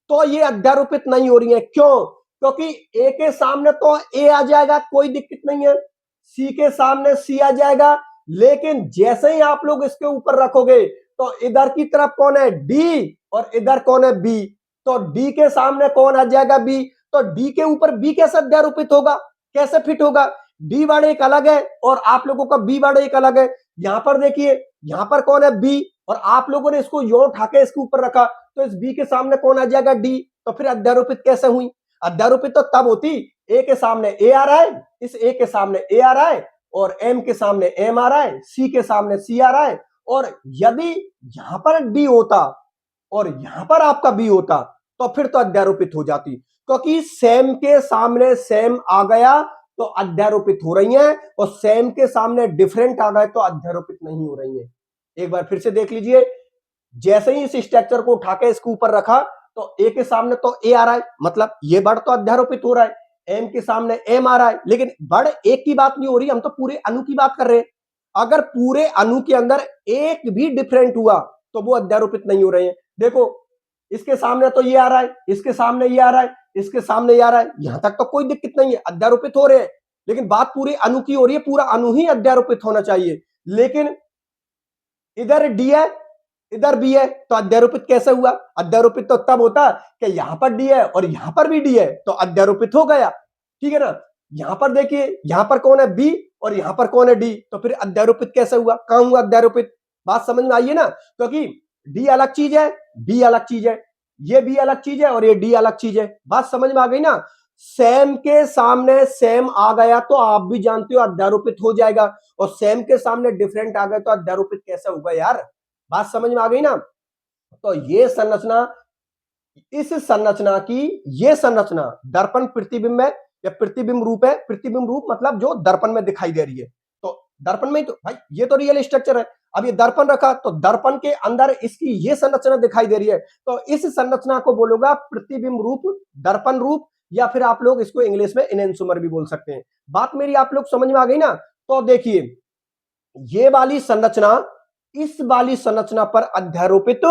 तो ये अध्यारोपित नहीं हो रही है। क्यों? क्योंकि ए के सामने तो ए आ जाएगा, कोई दिक्कत नहीं है, सी के सामने सी आ जाएगा, लेकिन जैसे ही आप लोग इसके ऊपर रखोगे तो इधर की तरफ कौन है? डी, और इधर कौन है? बी। तो डी के सामने कौन आ जाएगा? बी। तो डी के ऊपर बी कैसे अध्यारोपित होगा? कैसे फिट होगा? डी वर्ड एक अलग है और आप लोगों का बी वर्ड एक अलग है। यहां पर देखिए, यहां पर कौन है? बी, और आप लोगों ने इसको यो उठा के इसके ऊपर रखा तो इस बी के सामने कौन आ जाएगा? डी। तो फिर अध्यारोपित कैसे हुई? अध्यारोपित तो तब होती ए के सामने ए आ रहा है, इस ए के सामने ए आ रहा है, और एम के सामने एम आ रहा है, सी के सामने सी आ रहा है, और यदि यहां पर डी होता और यहां पर आपका बी होता तो फिर तो अध्यारोपित हो जाती, क्योंकि सेम के सामने सेम आ गया तो अध्यारोपित हो रही हैं, और सेम के सामने डिफरेंट आ गए तो अध्यारोपित नहीं हो रही हैं। एक बार फिर से देख लीजिए, जैसे ही इस स्ट्रक्चर को उठा के इसके ऊपर रखा तो ए के सामने तो ए आ रहा है, मतलब ये वर्ड तो अध्यारोपित हो रहा है, एम के सामने एम आ रहा है, लेकिन वर्ड एक की बात नहीं हो रही, हम तो पूरे अणु की बात कर रहे हैं। अगर पूरे अणु के अंदर एक भी डिफरेंट हुआ तो वो अध्यारोपित नहीं हो रहे हैं। देखो इसके सामने तो ये आ रहा है, इसके सामने ये आ रहा है, इसके सामने ये आ रहा है, यहां तक तो कोई दिक्कत नहीं है, अध्यारोपित हो रहे हैं। लेकिन बात पूरी अणु की हो रही है, पूरा अणु ही अध्यारोपित होना चाहिए। लेकिन इधर डी है, इधर बी है, तो अध्यारोपित कैसे हुआ? अध्यारोपित तो तब होता कि यहां पर डी है और यहां पर भी डी है, तो अध्यारोपित हो गया। ठीक है ना? यहां पर देखिए, यहां पर कौन है? बी, और यहां पर कौन है? डी। तो फिर अध्यारोपित कैसे हुआ? कहां हुआ अध्यारोपित? बात समझ में आई है ना? क्योंकि डी अलग चीज है, बी अलग चीज है, ये बी अलग चीज है और ये डी अलग चीज है। बात समझ में आ गई ना? सेम के सामने सेम आ गया तो आप भी जानते हो अध्यारोपित हो जाएगा, और सेम के सामने डिफरेंट आ गया तो अध्यारोपित कैसे होगा यार? बात समझ में आ गई ना? तो ये संरचना, इस संरचना की ये संरचना दर्पण प्रतिबिंब है या प्रतिबिंब रूप है। प्रतिबिंब रूप मतलब जो दर्पण में दिखाई दे रही है। तो दर्पण में तो भाई ये तो रियल स्ट्रक्चर है। अब ये दर्पण रखा तो दर्पण के अंदर इसकी ये संरचना दिखाई दे रही है, तो इस संरचना को बोलोगा प्रतिबिंब रूप, दर्पण रूप, या फिर आप लोग इसको इंग्लिश में इनेंसोमर भी बोल सकते हैं। बात मेरी आप लोग समझ में आ गई ना? तो देखिए, ये वाली संरचना इस वाली संरचना पर अध्यारोपित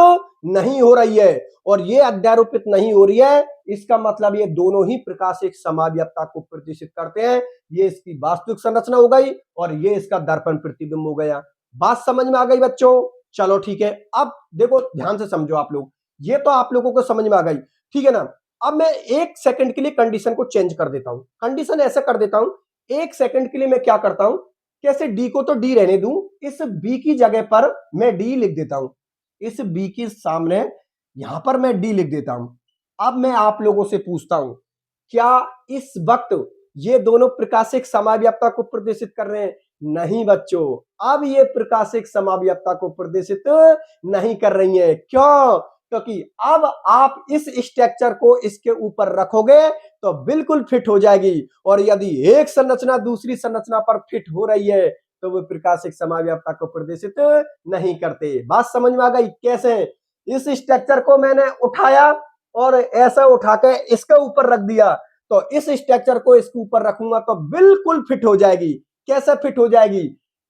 नहीं हो रही है, और ये अध्यारोपित नहीं हो रही है, इसका मतलब ये दोनों ही प्रकाशिक समाव्यक्ता को प्रदर्शित करते हैं। ये इसकी वास्तविक संरचना हो गई और ये इसका दर्पण प्रतिबिंब हो गया। बात समझ में आ गई बच्चों? चलो ठीक है। अब देखो, ध्यान से समझो आप लोग, ये तो आप लोगों को समझ में आ गई, ठीक है ना? अब मैं 1 सेकंड के लिए कंडीशन को चेंज कर देता हूं। कंडीशन ऐसा कर देता हूं, 1 सेकंड के लिए मैं क्या करता हूं, कैसे डी को तो डी रहने दूं, इस बी की जगह पर मैं डी लिख देता हूं। इस बी के सामने यहां पर मैं डी लिख देता हूं। अब मैं आप लोगों से पूछता हूं, क्या इस वक्त ये दोनों प्रकाशिक समाव्यक्ता को प्रदर्शित कर रहे हैं? नहीं बच्चों, अब ये प्रकाशिक समाव्यक्ता को प्रदर्शित नहीं कर रही हैं। क्यों? क्योंकि अब आप इस स्ट्रक्चर को इसके ऊपर रखोगे तो बिल्कुल फिट हो जाएगी, और यदि एक संरचना दूसरी संरचना पर फिट हो रही है तो वो प्रकाशिक समाव्यक्ता को प्रदर्शित नहीं करते। बात समझ में आ गई? कैसे? इस स्ट्रक्चर को मैंने उठाया और ऐसा उठा के इसके ऊपर रख दिया, तो इस स्ट्रक्चर को इसके ऊपर रखूंगा तो बिल्कुल फिट हो जाएगी। कैसे फिट हो जाएगी?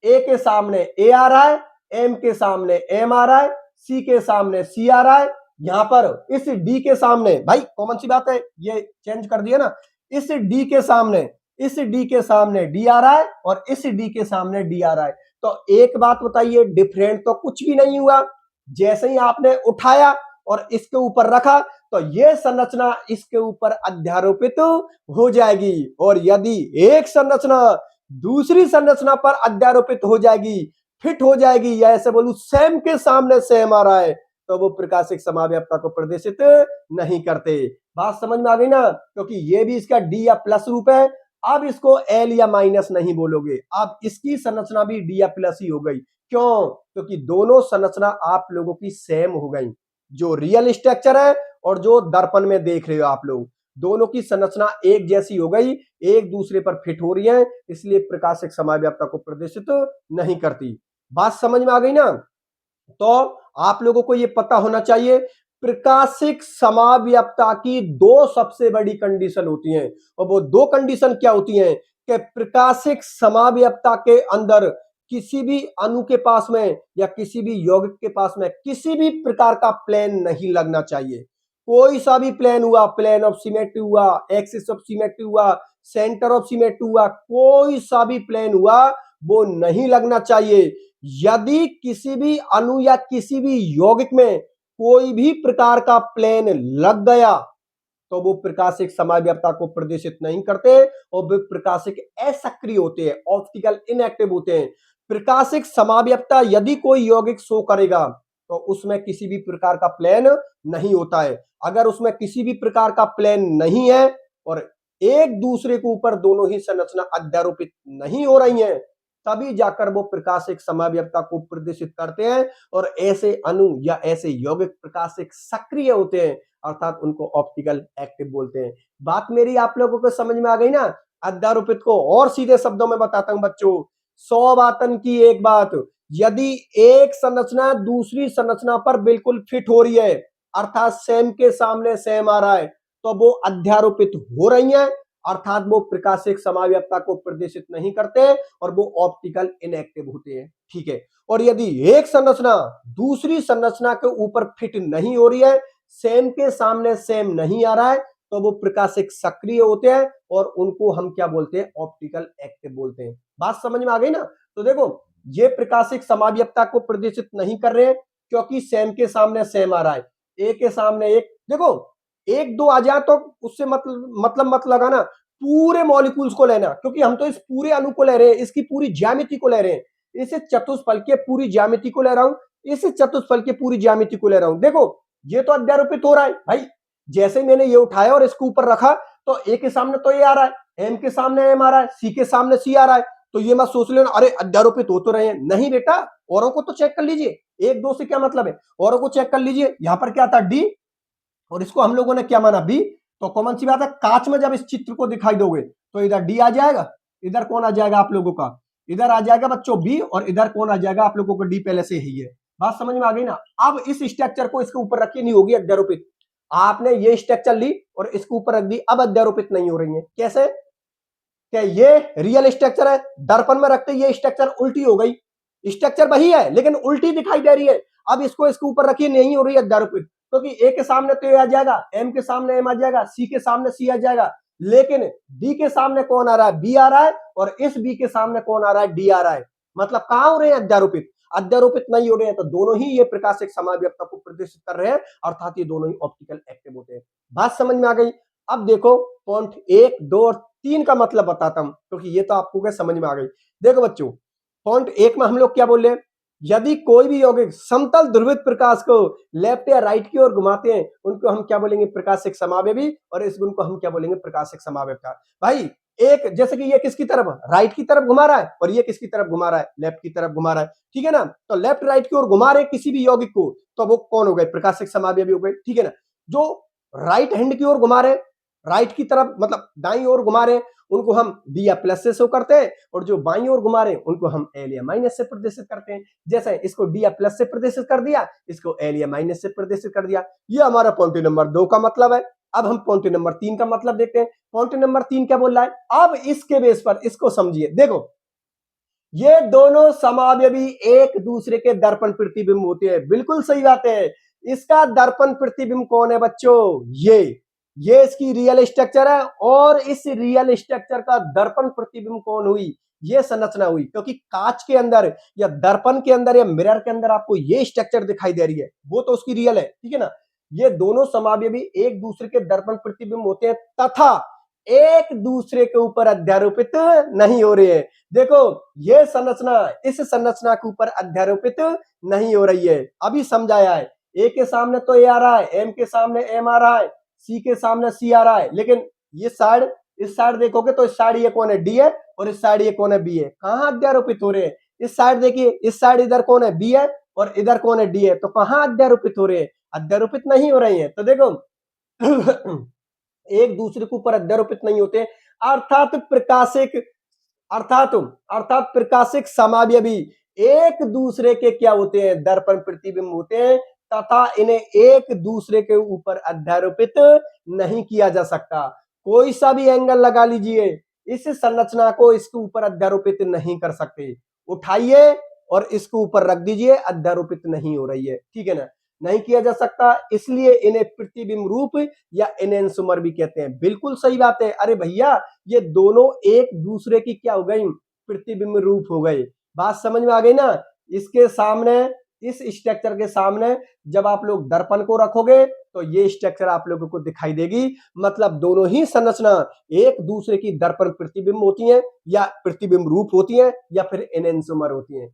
ए के सामने ए आ रहा है, एम के सामने एम आ रहा है, सी के सामने सी आ रहा है, यहां पर इस डी के सामने, भाई कॉमन सी बात है, ये चेंज कर दिया ना, इस डी के सामने, इस डी के सामने डी आ रहा है और इस डी के सामने डी आ रहा है। तो एक बात बताइए, डिफरेंट तो कुछ भी नहीं हुआ। जैसे ही आपने उठाया और इसके ऊपर रखा तो यह संरचना इसके ऊपर अध्यारोपित हो जाएगी, और यदि एक संरचना दूसरी संरचना पर अध्यारोपित हो जाएगी, फिट हो जाएगी, या ऐसे बोलूं सेम के सामने सेम आ रहा है, तो वो प्रकाशिक समाव्यक्ता को प्रदर्शित नहीं करते। बात समझ में आ गई ना? क्योंकि ये भी इसका डी या प्लस रूप है। अब इसको एल या माइनस नहीं बोलोगे, अब इसकी संरचना भी डी या प्लस ही हो गई। क्यों? क्योंकि दोनों संरचना आप लोगों की सेम हो गई। जो रियल स्ट्रक्चर है और जो दर्पण में देख रहे हो आप लोग, दोनों की संरचना एक जैसी हो गई, एक दूसरे पर फिट हो रही है, इसलिए प्रकाशिक समाव्यक्ता को प्रदर्शित नहीं करती। बात समझ में आ गई ना? तो आप लोगों को यह पता होना चाहिए, प्रकाशिक समाव्यक्ता की दो सबसे बड़ी कंडीशन होती हैं, और वो दो कंडीशन क्या होती हैं कि प्रकाशिक समाव्यक्ता के अंदर किसी भी अणु के पास में या किसी भी यौगिक के पास में किसी भी प्रकार का प्लेन नहीं लगना चाहिए। कोई सा भी प्लेन हुआ, प्लेन ऑफ सिमेट्री हुआ, एक्सिस ऑफ सिमेट्री हुआ, सेंटर ऑफ सिमेट्री हुआ, कोई सा भी प्लेन हुआ वो नहीं लगना चाहिए। यदि किसी भी अणु या किसी भी यौगिक में कोई भी प्रकार का प्लेन लग गया तो वो प्रकाशिक समाव्यक्ता को प्रदर्शित नहीं करते, और वे प्रकाशिक असक्रिय होते हैं, ऑप्टिकल इनएक्टिव होते हैं। प्रकाशिक समाव्यक्ता यदि कोई यौगिक शो करेगा तो उसमें किसी भी प्रकार का प्लेन नहीं होता है। अगर उसमें किसी भी प्रकार का प्लेन नहीं है और एक दूसरे के ऊपर दोनों ही संरचना अध्यारोपित नहीं हो रही हैं, तभी जाकर वो प्रकाशिक समाव्यक्ता को प्रदर्शित करते हैं, और ऐसे अणु या ऐसे यौगिक प्रकाशिक सक्रिय होते हैं, अर्थात उनको ऑप्टिकल एक्टिव बोलते हैं। बात मेरी आप लोगों को समझ में आ गई ना? अध्यारोपित को और सीधे शब्दों में बताता हूं बच्चों, 100 बातन की एक बात, यदि एक संरचना दूसरी संरचना पर बिल्कुल फिट हो रही है, अर्थात सेम के सामने सेम आ रहा है, तो वो अध्यारोपित हो रही है, अर्थात वो प्रकाशिक समाव्यक्ता को प्रदर्शित नहीं करते और वो ऑप्टिकल इनएक्टिव होते हैं। ठीक है। और यदि एक संरचना दूसरी संरचना के ऊपर फिट नहीं हो रही है, सेम के सामने सेम नहीं आ रहा है तो वो प्रकाशिक सक्रिय होते हैं और उनको हम क्या बोलते हैं, ऑप्टिकल एक्टिव बोलते हैं। बात समझ में आ गई ना। तो देखो ये प्रकाशिक समाव्यपता को प्रदर्शित नहीं कर रहे हैं क्योंकि सेम के सामने सेम आ रहा है, एक के सामने एक। देखो एक दो आ जाए तो उससे मतलब मत लगाना, पूरे मॉलिक्यूल्स को लेना, क्योंकि हम तो इस पूरे अणु को ले रहे हैं, इसकी पूरी ज्यामिति को ले रहे हैं। इस चतुष्फल के पूरी ज्यामिति को ले रहा हूं, इस चतुष्फल की पूरी ज्यामिति को ले रहा हूं। देखो ये तो अध्यारोपित हो रहा है भाई, जैसे मैंने ये उठाया और इसके ऊपर रखा तो ए के सामने तो ए आ रहा है, एम के सामने एम आ रहा है, सी के सामने सी आ रहा है। तो ये मत सोच लेना अरे अध्यारोपित हो तो रहे हैं, नहीं बेटा, औरों को तो चेक कर लीजिए, एक दो से क्या मतलब है, औरों को चेक कर लीजिए। यहां पर क्या था डी और इसको हम लोगों ने क्या माना बी, तो कॉमन सी बात है कांच में जब इस चित्र को दिखाई दोगे तो इधर डी आ जाएगा, इधर कौन आ जाएगा आप लोगों का, इधर आ जाएगा बच्चों बी, और इधर कौन आ जाएगा आप लोगों को डी पहले से ही है। बात समझ में आ गई ना। अब इस स्ट्रक्चर को इसके ऊपर रखी नहीं होगी अध्यारोपित, आपने ये स्ट्रक्चर ली और इसके ऊपर रख दी, अब अध्यारोपित नहीं हो रही है। कैसे, क्या ये रियल स्ट्रक्चर है, दर्पण में रखते ये स्ट्रक्चर उल्टी हो गई, स्ट्रक्चर वही है लेकिन उल्टी दिखाई दे रही है। अब इसको इसके ऊपर रखिए, नहीं हो रही है अध्यारोपित, क्योंकि ए के सामने तो ए आ जाएगा, एम के सामने एम आ जाएगा, सी के सामने सी आ जाएगा, लेकिन डी के सामने कौन आ रहा है, बी आ रहा है, और इस बी के सामने कौन आ रहा है, डी आ रहा है। मतलब कहां हो रहे हैं अध्यारोपित, अध्यारोपित नहीं हो रहे हैं। तो दोनों ही ये प्रकाशिक समाव्यपता को प्रदर्शित कर रहे हैं, अर्थात ये दोनों ही ऑप्टिकल एक्टिव होते हैं। बात समझ में आ गई। अब देखो पॉइंट 1, 2 और 3 का मतलब बताता हूं, क्योंकि ये तो आपको क्या समझ में आ गई। देखो बच्चों पॉइंट 1 में हम लोग क्या बोल रहे हैं, यदि कोई भी यौगिक समतल ध्रुवित प्रकाश को लेफ्ट या राइट की ओर घुमाते हैं उनको हम क्या बोलेंगे, प्रकाशिक समावेवी, और इस गुण को हम क्या बोलेंगे, प्रकाशिक समावेवता। भाई एक जैसे कि ये किसकी तरफ, राइट की तरफ घुमा रहा है, और ये किसकी तरफ घुमा रहा है, लेफ्ट की तरफ घुमा रहा है, ठीक है ना। तो लेफ्ट राइट की ओर घुमा रहे किसी भी यौगिक को तो वो कौन हो गए, प्रकाशिक समावेवी हो गए, ठीक है ना। जो राइट हैंड की ओर घुमा रहे, राइट की तरफ मतलब दाईं ओर घुमा रहे उनको हम डी या प्लस से शो करते हैं, और जो बाईं ओर घुमा रहे हैं उनको हम एल या माइनस से प्रदर्शित करते हैं। जैसे इसको डी या प्लस से प्रदर्शित कर दिया, इसको एल या माइनस से प्रदर्शित कर दिया। ये हमारा पॉइंट नंबर 2 का मतलब है। अब हम पॉइंट नंबर 3 का मतलब देखते हैं। पॉइंट नंबर 3 क्या बोल रहा है, अब इसके बेस पर इसको समझिए। देखो ये दोनों समावयवी एक दूसरे के दर्पण प्रतिबिंब होते हैं, बिल्कुल सही बात है। इसका दर्पण प्रतिबिंब कौन है बच्चों, ये इसकी रियल स्ट्रक्चर है, और इस रियल स्ट्रक्चर का दर्पण प्रतिबिंब कौन हुई, ये संरचना हुई। क्योंकि कांच के अंदर या दर्पण के अंदर या मिरर के अंदर आपको ये स्ट्रक्चर दिखाई दे रही है, वो तो उसकी रियल है, ठीक है ना। ये दोनों समावयवी एक दूसरे के दर्पण प्रतिबिंब होते हैं तथा एक दूसरे के ऊपर अध्यारोपित नहीं हो रहे हैं। देखो ये संरचना इस संरचना के ऊपर अध्यारोपित नहीं हो रही है, अभी समझाया है। ए के सामने तो ए आ रहा है, एम के सामने एम आ रहा है, सी के सामने सी आ रहा है, लेकिन ये साइड, इस साइड देखोगे तो इस साइड ये कौन है, डी है, और इस साइड ये कौन है, बी है। कहां अध्यारोपित हो रहे हैं, इस साइड देखिए, इस साइड इधर कौन है, बी है, और इधर कौन है, डी है। तो कहां अध्यारोपित हो रहे हैं, अध्यारोपित नहीं हो रही है। तो देखो एक दूसरे के ऊपर अध्यारोपित नहीं होते, अर्थात प्रकाशिक समावयवी एक दूसरे के क्या होते हैं, दर्पण प्रतिबिंब होते हैं, तथा इन्हें एक दूसरे के ऊपर अध्यारोपित नहीं किया जा सकता। कोई सा भी एंगल लगा लीजिए, इस संरचना को इसके ऊपर अध्यारोपित नहीं कर सकते। उठाइए और इसके ऊपर रख दीजिए, अध्यारोपित नहीं हो रही है, ठीक है ना, नहीं किया जा सकता। इसलिए इन्हें प्रतिबिंब रूप या एनेंसोमर भी कहते हैं। बिल्कुल सही बात है। अरे भैया ये दोनों एक दूसरे की क्या हो गई, प्रतिबिंब रूप हो गए। बात समझ में आ गई ना। इसके सामने, इस स्ट्रक्चर के सामने जब आप लोग दर्पण को रखोगे तो ये स्ट्रक्चर आप लोगों को दिखाई देगी। मतलब दोनों ही संरचना एक दूसरे की दर्पण प्रतिबिंब होती हैं, या प्रतिबिंब रूप होती हैं, या फिर एनेंसोमर होती हैं।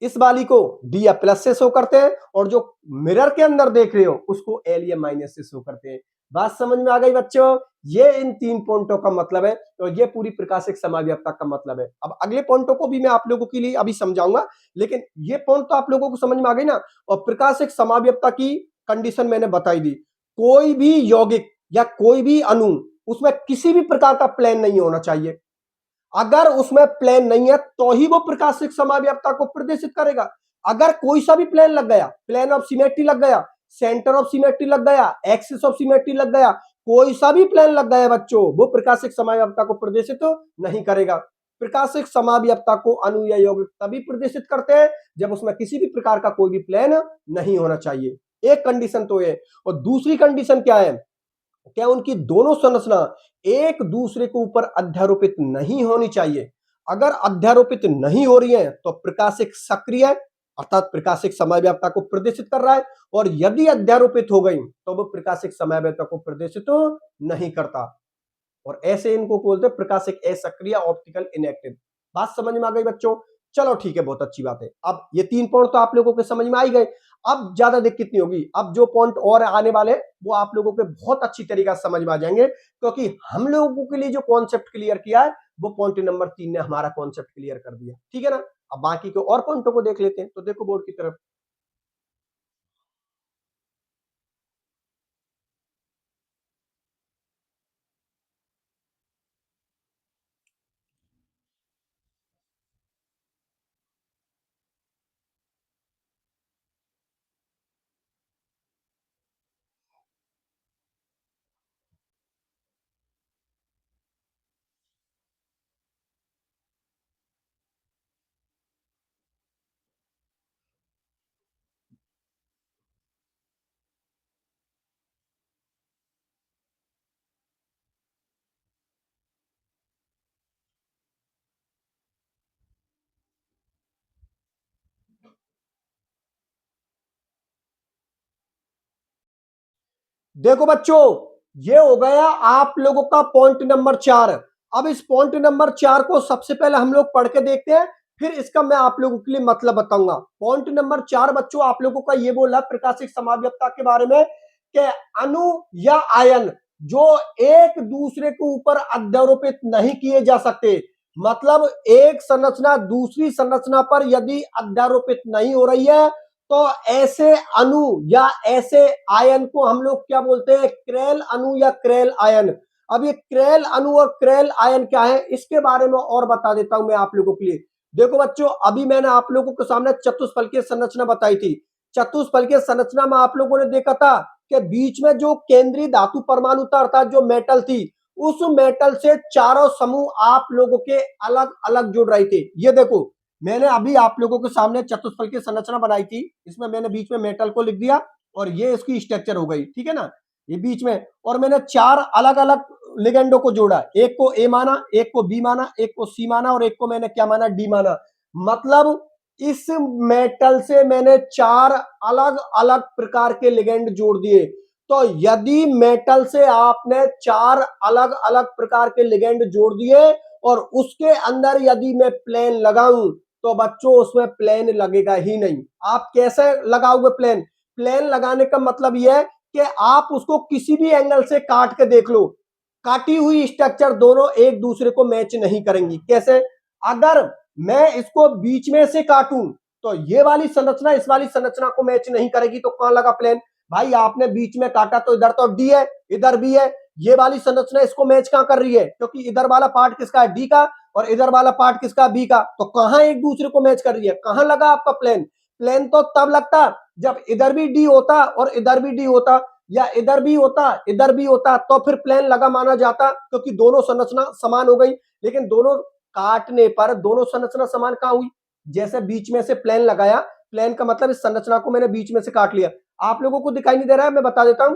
इस वाली को डी या प्लस से शो करते हैं, और जो मिरर के अंदर देख रहे हो उसको एल या माइनस से शो करते हैं। बात समझ में आ गई बच्चों। ये इन 3 पॉइंटों का मतलब है, और ये पूरी प्रकाशिक समावयवता का मतलब है। अब अगले पॉइंटों को भी मैं आप लोगों के लिए अभी समझाऊंगा, लेकिन ये पॉइंट तो आप लोगों को समझ में आ गई ना। और प्रकाशिक समावयवता की कंडीशन मैंने बताई दी, कोई भी यौगिक या कोई भी अणु उसमें किसी भी प्रकार का प्लेन नहीं होना चाहिए। अगर उसमें प्लेन नहीं है तो ही वो प्रकाशिक समावयवता को प्रदर्शित करेगा। अगर कोई सा भी प्लेन लग गया, प्लेन ऑफ सिमेट्री लग गया, सेंटर ऑफ सिमेट्री लग गया, एक्सिस ऑफ सिमेट्री लग गया, कोई सा भी प्लेन लग गया बच्चों, वो प्रकाशिक समावयवता को प्रदर्शित नहीं करेगा। प्रकाशिक समावयवता को अणु या यौगिक तभी प्रदर्शित करते हैं जब उसमें किसी भी प्रकार का कोई भी प्लेन नहीं होना चाहिए। एक कंडीशन तो है। और दूसरी कंडीशन क्या है, क्या उनकी दोनों संरचना एक दूसरे के ऊपर अध्यारोपित नहीं होनी चाहिए। अगर अध्यारोपित नहीं हो रही है तो प्रकाशिक सक्रिय अर्थात प्रकाशिक समव्यवस्था को प्रदर्शित कर रहा है, और यदि अध्यारोपित हो गई तो वो प्रकाशिक समव्यवस्था को प्रदर्शित नहीं करता। और ऐसे इनको बोलते हैं प्रकाशिक असक्रिय, ऑप्टिकल इनएक्टिव। बात समझ में आ गई बच्चों? चलो ठीक है, बहुत अच्छी बात है। अब ये 3 पॉइंट तो आप लोगों के समझ में आ ही गए। अब ज्यादा दिक्कत नहीं होगी। अब जो पॉइंट और आने वाले वो आप लोगों के बहुत अच्छी तरीके से समझ में आ जाएंगे, क्योंकि हम लोगों के लिए जो कॉन्सेप्ट क्लियर किया है वो पॉइंट नंबर 3 ने हमारा कॉन्सेप्ट क्लियर कर दिया। ठीक है ना? अब बाकी के और पॉइंटों को देख लेते हैं। तो देखो बोर्ड की तरफ, देखो बच्चों, ये हो गया आप लोगों का पॉइंट नंबर 4। अब इस पॉइंट नंबर 4 को सबसे पहले हम लोग पढ़ के देखते हैं, फिर इसका मैं आप लोगों के लिए मतलब बताऊंगा। पॉइंट नंबर 4 बच्चों आप लोगों का ये बोला प्रकाशिक समाव्यवस्था के बारे में कि अणु या आयन जो एक दूसरे के ऊपर अध्यारोपित नहीं किए जा सकते, मतलब एक संरचना दूसरी संरचना पर यदि अध्यारोपित नहीं हो रही है तो ऐसे अणु या ऐसे आयन को हम लोग क्या बोलते हैं, क्रेल अणु या क्रेल आयन। अब ये क्रेल अणु और क्रेल आयन क्या है इसके बारे में और बता देता हूं मैं आप लोगों के लिए। देखो बच्चों, अभी मैंने आप लोगों के सामने चतुष्फलकीय संरचना बताई थी। चतुष्फलकीय संरचना में आप लोगों ने देखा था कि बीच में जो केंद्रीय धातु परमाणु था अर्थात जो मेटल थी, उस मेटल से चारों समूह आप लोगों के अलग अलग जुड़ रहे थे। ये देखो, मैंने अभी आप लोगों के सामने चतुष्फलकीय संरचना बनाई थी, इसमें मैंने बीच में मेटल को लिख दिया और ये इसकी स्ट्रक्चर हो गई। ठीक है ना? ये बीच में, और मैंने 4 अलग अलग लिगेंडो को जोड़ा, एक को ए माना, एक को बी माना, एक को सी माना और एक को मैंने क्या माना, डी माना। मतलब इस मेटल से मैंने 4 अलग अलग प्रकार के लिगेंड जोड़ दिए। तो यदि मेटल से आपने 4 अलग अलग प्रकार के लिगेंड जोड़ दिए और उसके अंदर यदि मैं प्लेन लगाऊं तो बच्चों उसमें प्लेन लगेगा ही नहीं। आप कैसे लगाओगे प्लेन? प्लेन लगाने का मतलब यह है कि आप उसको किसी भी एंगल से काट के देख लो, काटी हुई स्ट्रक्चर दोनों एक दूसरे को मैच नहीं करेंगी। कैसे? अगर मैं इसको बीच में से काटूं तो ये वाली संरचना इस वाली संरचना को मैच नहीं करेगी, तो कहां लगा प्लेन? भाई आपने बीच में काटा तो इधर तो डी है, इधर भी है, ये वाली संरचना इसको मैच कहां कर रही है? क्योंकि इधर वाला पार्ट किसका है, डी का, और इधर वाला पार्ट किसका, बी का। तो कहां एक दूसरे को मैच कर रही है? कहां लगा आपका प्लेन? प्लेन तो तब लगता जब इधर भी डी होता और इधर भी डी होता, या इधर भी होता इधर भी होता, तो फिर प्लेन लगा माना जाता, क्योंकि दोनों संरचना समान हो गई। लेकिन दोनों काटने पर दोनों संरचना समान कहां हुई? जैसे बीच में से प्लेन लगाया, प्लेन का मतलब इस संरचना को मैंने बीच में से काट लिया। आप लोगों को दिखाई नहीं दे रहा है, मैं बता देता हूं।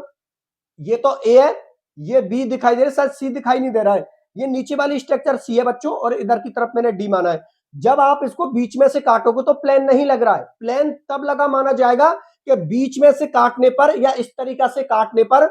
ये तो ए है, ये बी दिखाई दे रहा है, शायद सी दिखाई नहीं दे रहा है। ये नीचे वाली स्ट्रक्चर सी है बच्चों, और इधर की तरफ मैंने डी माना है। जब आप इसको बीच में से काटोगे तो प्लेन नहीं लग रहा है। प्लेन तब लगा माना जाएगा कि बीच में से काटने पर या इस तरीका से काटने पर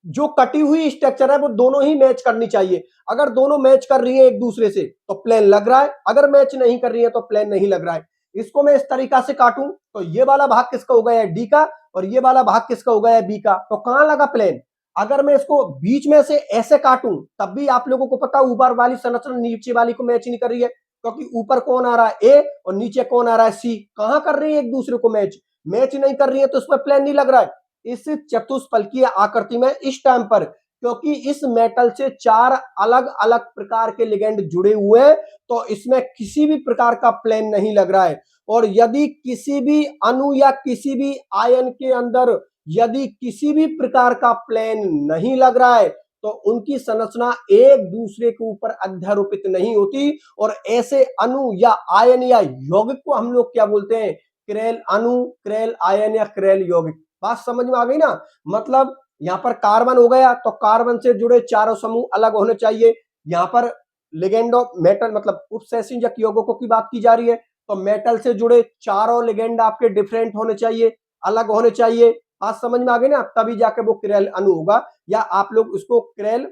जो कटी हुई स्ट्रक्चर है वो दोनों ही मैच करनी चाहिए। अगर दोनों मैच कर रही है एक दूसरे से तो प्लेन लग रहा है, अगर मैच नहीं कर रही है तो प्लेन नहीं लग रहा है। इसको मैं इस तरीका से काटूं तो ये वाला भाग किसका हो गया है, डी का, और ये वाला भाग किसका हो गया है, बी का। तो कहां लगा प्लेन? अगर मैं इसको बीच में से ऐसे काटूं तब भी आप लोगों को पता ऊपर वाली संरचना नीचे वाली को मैच नहीं कर रही है, क्योंकि ऊपर कौन आ रहा है, ए, और नीचे कौन आ रहा है, सी। कहां कर रही है एक दूसरे को मैच? मैच नहीं कर रही है, तो उसमें प्लेन नहीं लग रहा है इस चतुष्फलकीय आकृति में इस टाइम पर, क्योंकि इस मेटल से 4 अलग अलग प्रकार के लिगेंड जुड़े हुए हैं, तो इसमें किसी भी प्रकार का प्लेन नहीं लग रहा है। और यदि किसी भी अणु या किसी भी आयन के अंदर यदि किसी भी प्रकार का प्लेन नहीं लग रहा है तो उनकी संरचना एक दूसरे के ऊपर अध्यारोपित नहीं होती, और ऐसे अणु या आयन या यौगिक को हम लोग क्या बोलते हैं, क्रेल अणु, क्रेल आयन या क्रेल यौगिक। बात समझ में आ गई ना। मतलब यहाँ पर कार्बन हो गया तो कार्बन से जुड़े चारों समूह अलग होने चाहिए। यहाँ पर लिगेंड ऑफ मेटल मतलब उपसैसिंजक यौगिकों की बात की जा रही है, तो मेटल से जुड़े चारों लिगेंड आपके डिफरेंट होने चाहिए, अलग होने चाहिए। बात समझ में आ गई ना, तभी जाके वो क्रेल अणु होगा, या आप लोग उसको क्रेल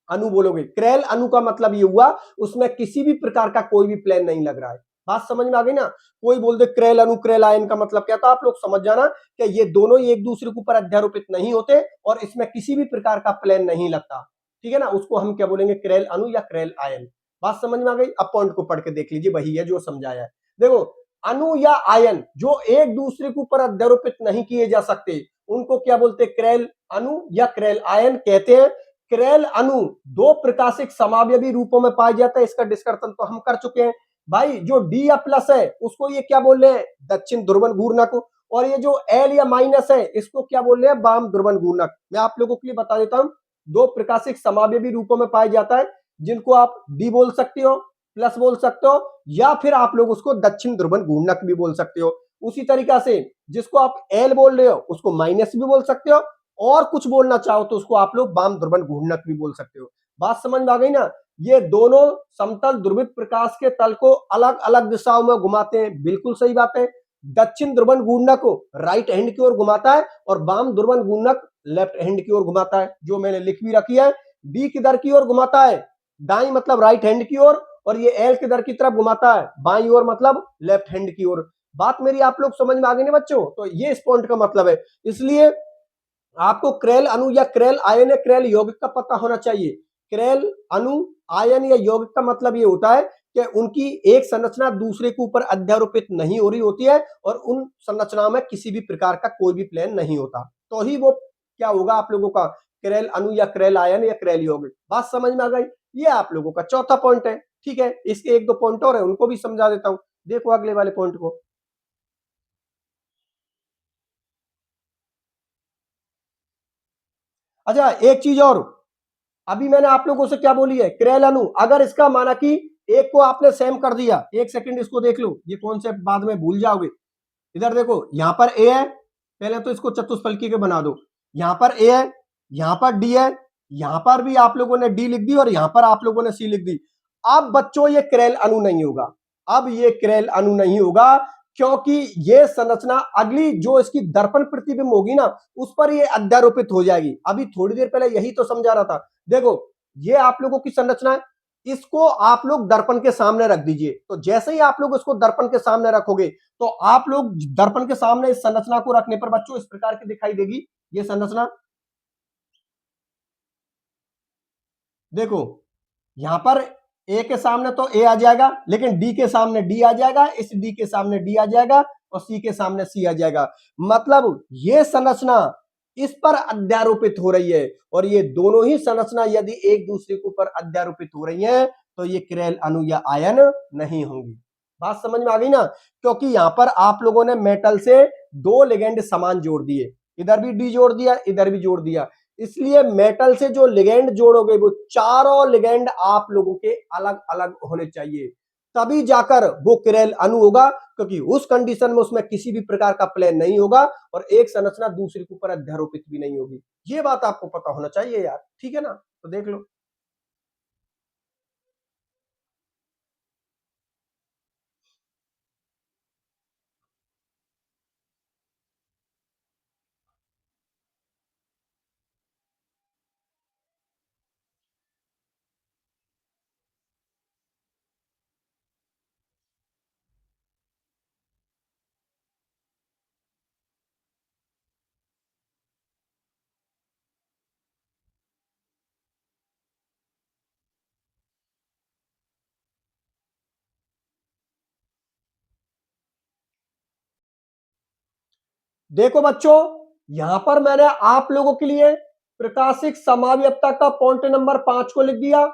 अणु बोलोगे। क्रेल अणु का मतलब ये हुआ उसमें किसी भी प्रकार का कोई भी प्लेन नहीं लग रहा है। बात समझ में आ गई ना। कोई बोल दे क्रेल अणु क्रेल आयन का मतलब क्या, तो आप लोग समझ जाना कि ये दोनों ही एक दूसरे के ऊपर अध्यारोपित नहीं होते और इसमें किसी भी प्रकार का प्लेन नहीं लगता, ठीक है ना। उसको हम क्या बोलेंगे, क्रेल अणु या क्रेल आयन। बात समझ में आ गई। अब पॉइंट को पढ़ के देख लीजिए, वही है जो समझाया है। देखो, अणु या आयन जो एक दूसरे के ऊपर अध्यारोपित नहीं किए जा सकते उनको क्या बोलते हैं, क्रेल अणु या क्रेल आयन कहते हैं। क्रेल अणु दो प्रकाशिक समावयवी रूपों में पाया जाता है, इसका डिस्कशन तो हम कर चुके हैं भाई। जो डी या प्लस है उसको ये क्या बोल रहे हैं, दक्षिण ध्रुवन घूर्णक, और ये जो एल या माइनस है इसको क्या बोल रहे हैं, वाम ध्रुवन घूर्णक। मैं आप लोगों के लिए बता देता हूं, दो प्रकाशिक समावयवी रूपों में पाया जाता है, जिनको आप डी बोल सकते हो, प्लस बोल सकते हो, या फिर आप लोग उसको दक्षिण ध्रुवन घूर्णक भी बोल सकते हो। उसी तरीका से जिसको आप एल बोल रहे हो उसको माइनस भी बोल सकते हो, और कुछ बोलना चाहो तो उसको आप लोग वाम ध्रुवन घूर्णक भी बोल सकते हो। बात समझ में आ गई ना। ये दोनों समतल ध्रुवित प्रकाश के तल को अलग अलग दिशाओं में घुमाते हैं, बिल्कुल सही बात है। दक्षिण ध्रुवन घूर्णक को राइट हैंड की ओर घुमाता है और वाम ध्रुवन घूर्णक लेफ्ट हैंड की ओर घुमाता है, जो मैंने लिख भी रखी है। डी किधर की ओर घुमाता है, दाई मतलब राइट हैंड की ओर, और ये एल किधर की तरफ घुमाता है, बाई ओर मतलब लेफ्ट हैंड की ओर। बात मेरी आप लोग समझ में आ गई ना बच्चों। तो ये इस पॉइंट का मतलब है। इसलिए आपको क्रेल अणु या क्रेल आयन या क्रेल यौगिक का पता होना चाहिए। क्रेल अणु आयन या यौगिक का मतलब ये होता है कि उनकी एक संरचना दूसरे के ऊपर अध्यारोपित नहीं हो रही होती है और उन संरचनाओं में किसी भी प्रकार का कोई भी प्लेन नहीं होता, तो ही वो क्या होगा आप लोगों का, क्रेल अणु या क्रेल आयन या क्रेल यौगिक। बात समझ में आ गई। ये आप लोगों का चौथा पॉइंट है, ठीक है। इसके एक दो पॉइंट और है, उनको भी समझा देता हूं। देखो अगले वाले पॉइंट को। अच्छा, एक चीज और, अभी मैंने आप लोगों से क्या बोली है, क्रेल अणु। अगर इसका माना कि एक को आपने सेम कर दिया, एक सेकंड इसको देख लो, ये कॉन्सेप्ट बाद में भूल जाओगे। इधर देखो, यहां पर ए है, पहले तो इसको चतुष्फलकी के बना दो। यहां पर ए है, यहां पर डी है, यहां पर भी आप लोगों ने डी लिख दी और यहां पर आप लोगों ने सी लिख दी। अब बच्चों ये क्रेल अणु नहीं होगा, अब ये क्रेल अणु नहीं होगा, क्योंकि ये संरचना अगली जो इसकी दर्पण प्रतिबिंब होगी ना उस पर ये अध्यारोपित हो जाएगी। अभी थोड़ी देर पहले यही तो समझा रहा था। देखो, ये आप लोगों की संरचना है, इसको आप लोग दर्पण के सामने रख दीजिए। तो जैसे ही आप लोग इसको दर्पण के सामने रखोगे तो आप लोग दर्पण के सामने इस संरचना को रखने पर बच्चों इस प्रकार की दिखाई देगी ये संरचना। देखो, यहां पर ए के सामने तो ए आ जाएगा, लेकिन डी के सामने डी आ जाएगा, इस डी के सामने डी आ जाएगा और सी के सामने सी आ जाएगा। मतलब ये संरचना इस पर अध्यारोपित हो रही है, और ये दोनों ही संरचना यदि एक दूसरे के ऊपर अध्यारोपित हो रही है तो ये क्रेल अणु या आयन नहीं होंगी। बात समझ में आ गई ना। क्योंकि यहां पर आप लोगों ने मेटल से दो लिगेंड समान जोड़ दिए, इधर भी डी जोड़ दिया, इधर भी जोड़ दिया, इसलिए मेटल से जो लिगेंड जोड़ोगे वो चारों लिगेंड आप लोगों के अलग अलग होने चाहिए, तभी जाकर वो क्रेल अणु होगा। क्योंकि उस कंडीशन में उसमें किसी भी प्रकार का प्लेन नहीं होगा और एक संरचना दूसरे के ऊपर अध्यारोपित भी नहीं होगी। ये बात आपको पता होना चाहिए यार, ठीक है ना। तो देख लो, देखो बच्चों, यहां पर मैंने आप लोगों के लिए प्रकाशिक समावयवता का पॉइंट नंबर 5 को लिख दिया,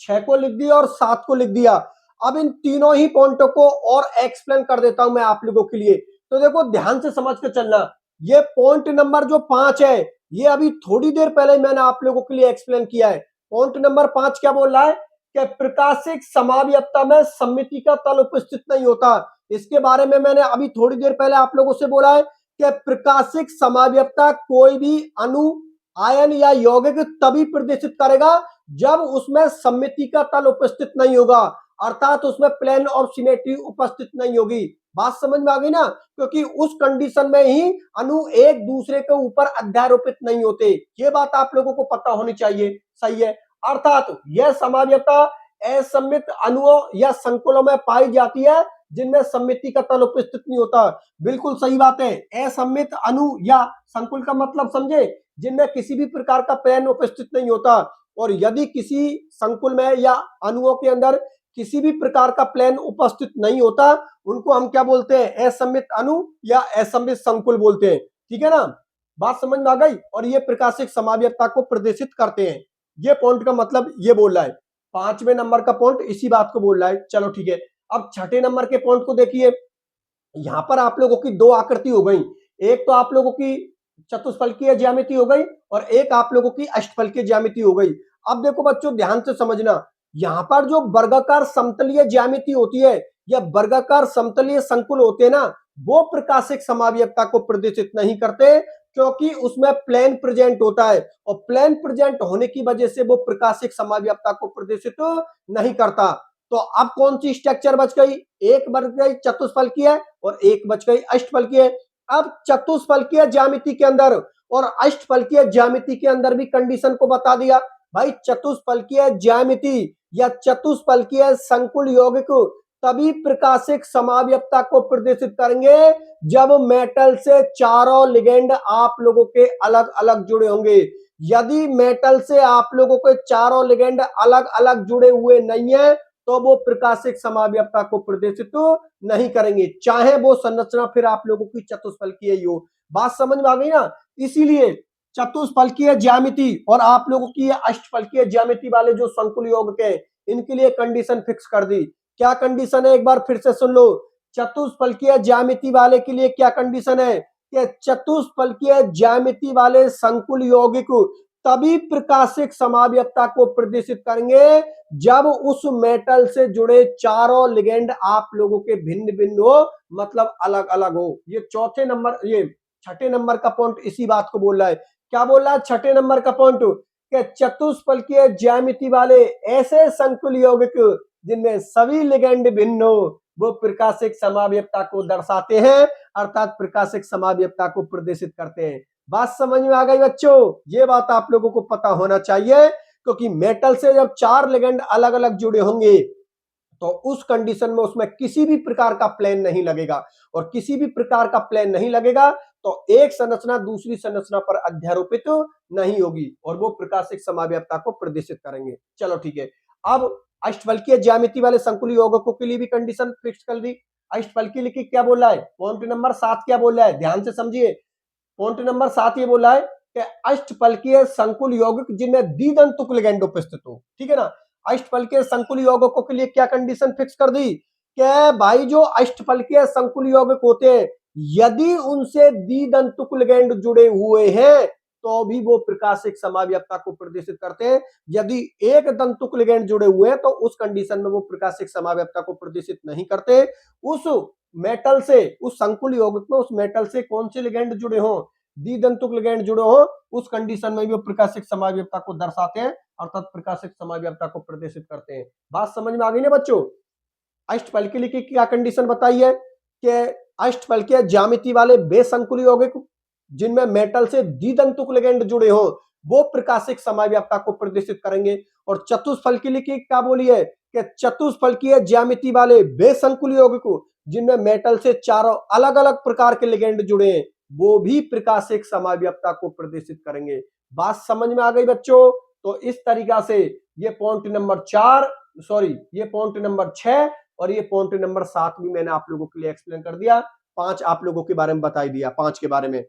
6 को लिख दिया और 7 को लिख दिया। अब इन तीनों ही पॉइंटों को और एक्सप्लेन कर देता हूं मैं आप लोगों के लिए। तो देखो, ध्यान से समझ के चलना। ये पॉइंट नंबर जो 5 है, ये अभी थोड़ी देर पहले मैंने आप लोगों के लिए एक्सप्लेन किया है। पॉइंट नंबर 5 क्या बोल रहा है कि प्रकाशिक समावयवता में सममिति का तल उपस्थित नहीं होता। इसके बारे में मैंने अभी थोड़ी देर पहले आप लोगों से बोला है कि प्रकाशिक समावयवता कोई भी अणु, आयन या यौगिक तभी प्रदर्शित करेगा जब उसमें सममिति का तल उपस्थित नहीं होगा, अर्थात उसमें प्लेन ऑफ सिमेट्री उपस्थित नहीं होगी। बात समझ में आ गई ना, क्योंकि उस कंडीशन में ही अणु एक दूसरे के ऊपर अध्यारोपित नहीं होते। ये बात आप लोगों को पता होनी चाहिए, सही है। अर्थात यह समावयवता असममित अणुओं या संकुलों में पाई जाती है जिनमें सममिति का तल उपस्थित नहीं होता। बिल्कुल सही बात है। असममित अणु या संकुल का मतलब समझे, जिनमें किसी भी प्रकार का प्लेन उपस्थित नहीं होता। और यदि किसी संकुल में या अणुओं के अंदर किसी भी प्रकार का प्लेन उपस्थित नहीं होता, उनको हम क्या बोलते हैं? असममित अणु या असममित संकुल बोलते हैं। ठीक है ना, बात समझ में आ गई। और ये प्रकाशिक समावयवता को प्रदर्शित करते हैं। ये पॉइंट का मतलब ये बोल रहा है। 5वें नंबर का पॉइंट इसी बात को बोल रहा है। चलो ठीक है, अब 6ठे नंबर के पॉइंट को देखिए। यहां पर आप लोगों की दो आकृति हो गई, एक तो आप लोगों की चतुष्फलकीय ज्यामिति हो गई और एक आप लोगों की अष्टफलकीय ज्यामिति हो गई। अब देखो बच्चों, ध्यान से समझना, यहां पर जो वर्गाकार समतलीय ज्यामिति होती है या वर्गाकार समतलीय संकुल होते हैं ना, वो प्रकाशिक समावयवता को प्रदर्शित नहीं करते, क्योंकि उसमें प्लेन प्रेजेंट होता है और प्लेन प्रेजेंट होने की वजह से वो प्रकाशिक समावयवता को प्रदर्शित नहीं करता। तो अब कौन सी स्ट्रक्चर बच गई? एक बच गई चतुष्फलकीय और एक बच गई अष्टफलकीय। अब चतुष्फलकीय ज्यामिति के अंदर और अष्टफलकीय ज्यामिति के अंदर भी कंडीशन को बता दिया भाई। चतुष्फलकीय ज्यामिति या चतुष्फलकीय संकुल यौगिक तभी प्रकाशिक समावयवता को प्रदर्शित करेंगे जब मेटल से चारों लिगेंड आप लोगों के अलग अलग जुड़े होंगे। यदि मेटल से आप लोगों के चारों लिगेंड अलग अलग जुड़े हुए नहीं है तो वो प्रकाशिक समावयवता को प्रदर्शित नहीं करेंगे, चाहे वो संरचना फिर आप लोगों की चतुष्फलकीय ही हो। बात समझ में आ गई ना। इसीलिए चतुष्फलकीय ज्यामिति और आप लोगों की अष्टफलकीय ज्यामिति वाले जो संकुल यौगिक है, इनके लिए कंडीशन फिक्स कर दी। क्या कंडीशन है? एक बार फिर से सुन लो। चतुष्फलकीय ज्यामिति वाले के लिए क्या कंडीशन है कि चतुष्फलकीय ज्यामिति वाले संकुल यौगिक तभी प्रकाशिक समावयवता को प्रदर्शित करेंगे जब उस मेटल से जुड़े चारों लिगेंड आप लोगों के भिन्न भिन्न हो, मतलब अलग अलग हो। ये छठे नंबर का पॉइंट इसी बात को बोल रहा है। क्या बोल रहा है छठे नंबर का पॉइंट? कि चतुष्फलकीय ज्यामिति वाले ऐसे संकुल यौगिक जिनमें सभी लिगेंड भिन्न हो, वो प्रकाशिक समावयवता को दर्शाते हैं, अर्थात प्रकाशिक समावयवता को प्रदर्शित करते हैं। बात समझ में आ गई बच्चों? ये बात आप लोगों को पता होना चाहिए, क्योंकि मेटल से जब चार लिगेंड अलग अलग जुड़े होंगे तो उस कंडीशन में उसमें किसी भी प्रकार का प्लेन नहीं लगेगा, और किसी भी प्रकार का प्लेन नहीं लगेगा तो एक संरचना दूसरी संरचना पर अध्यारोपित नहीं होगी और वो प्रकाशिक समावयवता को प्रदर्शित करेंगे। चलो ठीक है, अब अष्टफलकीय ज्यामिति वाले संकुल यौगिकों के लिए भी कंडीशन फिक्स कर दी। अष्टफलकीय लिखी क्या बोल रहा है? पॉइंट नंबर 7 क्या बोल रहा है? ध्यान से समझिए। पॉइंट नंबर 7 ये बोला है कि अष्टफलकीय संकुल यौगिक जिनमें द्विदंतुक लिगेंड उपस्थित हो। ठीक है ना, अष्टफलकीय संकुल यौगिकों के लिए क्या कंडीशन फिक्स कर दी कि भाई जो अष्टफलकीय संकुल यौगिक होते हैं, यदि उनसे द्विदंतुक लिगेंड जुड़े हुए हैं तो भी वो प्रकाशिक समावयवता को प्रदर्शित करते हैं। यदि एक दंतुक लिगेंड जुड़े हुए हैं तो उस कंडीशन में वो प्रकाशिक समावयवता को प्रदर्शित नहीं करते। उस मेटल से, उस संकुल यौगिक में उस मेटल से कौन से लिगेंड जुड़े हों? द्विदंतुक लिगेंड जुड़े हों, उस कंडीशन में भी प्रकाशिक समावयवता को दर्शाते हैं, अर्थात प्रकाशिक समावयवता को प्रदर्शित करते हैं। बात समझ में आ गई ना बच्चों? अष्टफलकीय की क्या कंडीशन बताई है कि अष्टफलकीय ज्यामिति वाले वे संकुल यौगिक जिनमें मेटल से द्विदंतुक लिगेंड जुड़े हो वो प्रकाशिक समावयवता को प्रदर्शित करेंगे। और चतुष्फलकीय की क्या बोली है कि चतुष्फलकीय ज्यामिति वाले वे संकुल यौगिक जिनमें मेटल से चारों अलग अलग प्रकार के लिगेंड जुड़े हैं वो भी प्रकाशिक समावयवता को प्रदर्शित करेंगे। बात समझ में आ गई बच्चों? तो इस तरीका से ये पॉइंट नंबर 4, ये पॉइंट नंबर 6 और ये पॉइंट नंबर 7 भी मैंने आप लोगों के लिए एक्सप्लेन कर दिया। 5 आप लोगों के बारे में बता दिया। 5 के बारे में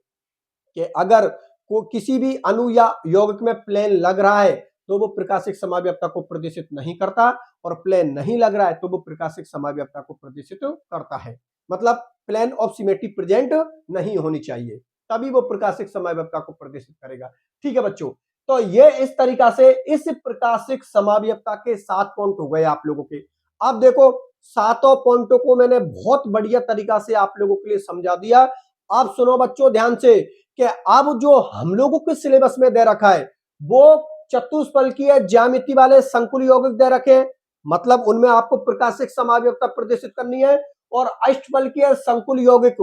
कि अगर को किसी भी अणु या यौगिक में प्लेन लग रहा है तो वो प्रकाशिक समावयवता को प्रदर्शित नहीं करता, और प्लेन नहीं लग रहा है तो वो प्रकाशिक समावयवता को प्रदर्शित करता है। मतलब प्लेन ऑफ सिमेट्री प्रेजेंट नहीं होनी चाहिए, तभी वो प्रकाशिक समावयवता को प्रदर्शित करेगा। ठीक है बच्चों, तो ये इस तरीका से इस प्रकाशिक समावयवता के 7 पॉइंट हो गए आप लोगों के। अब देखो, 7 पॉइंटों को मैंने बहुत बढ़िया तरीका से आप लोगों के लिए समझा दिया। अब सुनो बच्चों ध्यान से कि अब जो हम लोगों के सिलेबस में दे रखा है वो चतुष्फलकीय ज्यामिति वाले संकुल यौगिक दे रखे हैं, मतलब उनमें आपको प्रकाशिक समावयवता प्रदर्शित करनी है, और अष्टफलकीय संकुल यौगिक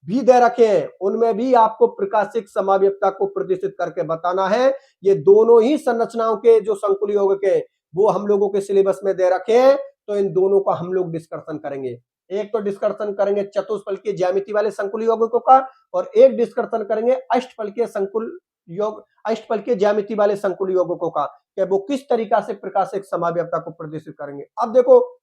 भी दे रखे हैं, उनमें भी आपको प्रकाशिक समावयवता को प्रदर्शित करके बताना है। ये दोनों ही संरचनाओं के जो संकुल यौगिक है वो हम लोगों के सिलेबस में दे रखे हैं, तो इन दोनों का हम लोग डिस्कशन करेंगे। एक तो डिस्कशन करेंगे चतुष्फलकीय ज्यामिति वाले संकुल यौगिकों का, और एक डिस्कशन करेंगे अष्टफलकीय संकुल योग अष्टफलकीय ज्यामिति वाले संकुल यौगिकों का, कि वो किस तरीका से प्रकाशिक समावयवता को प्रदर्शित करेंगे। अब देखो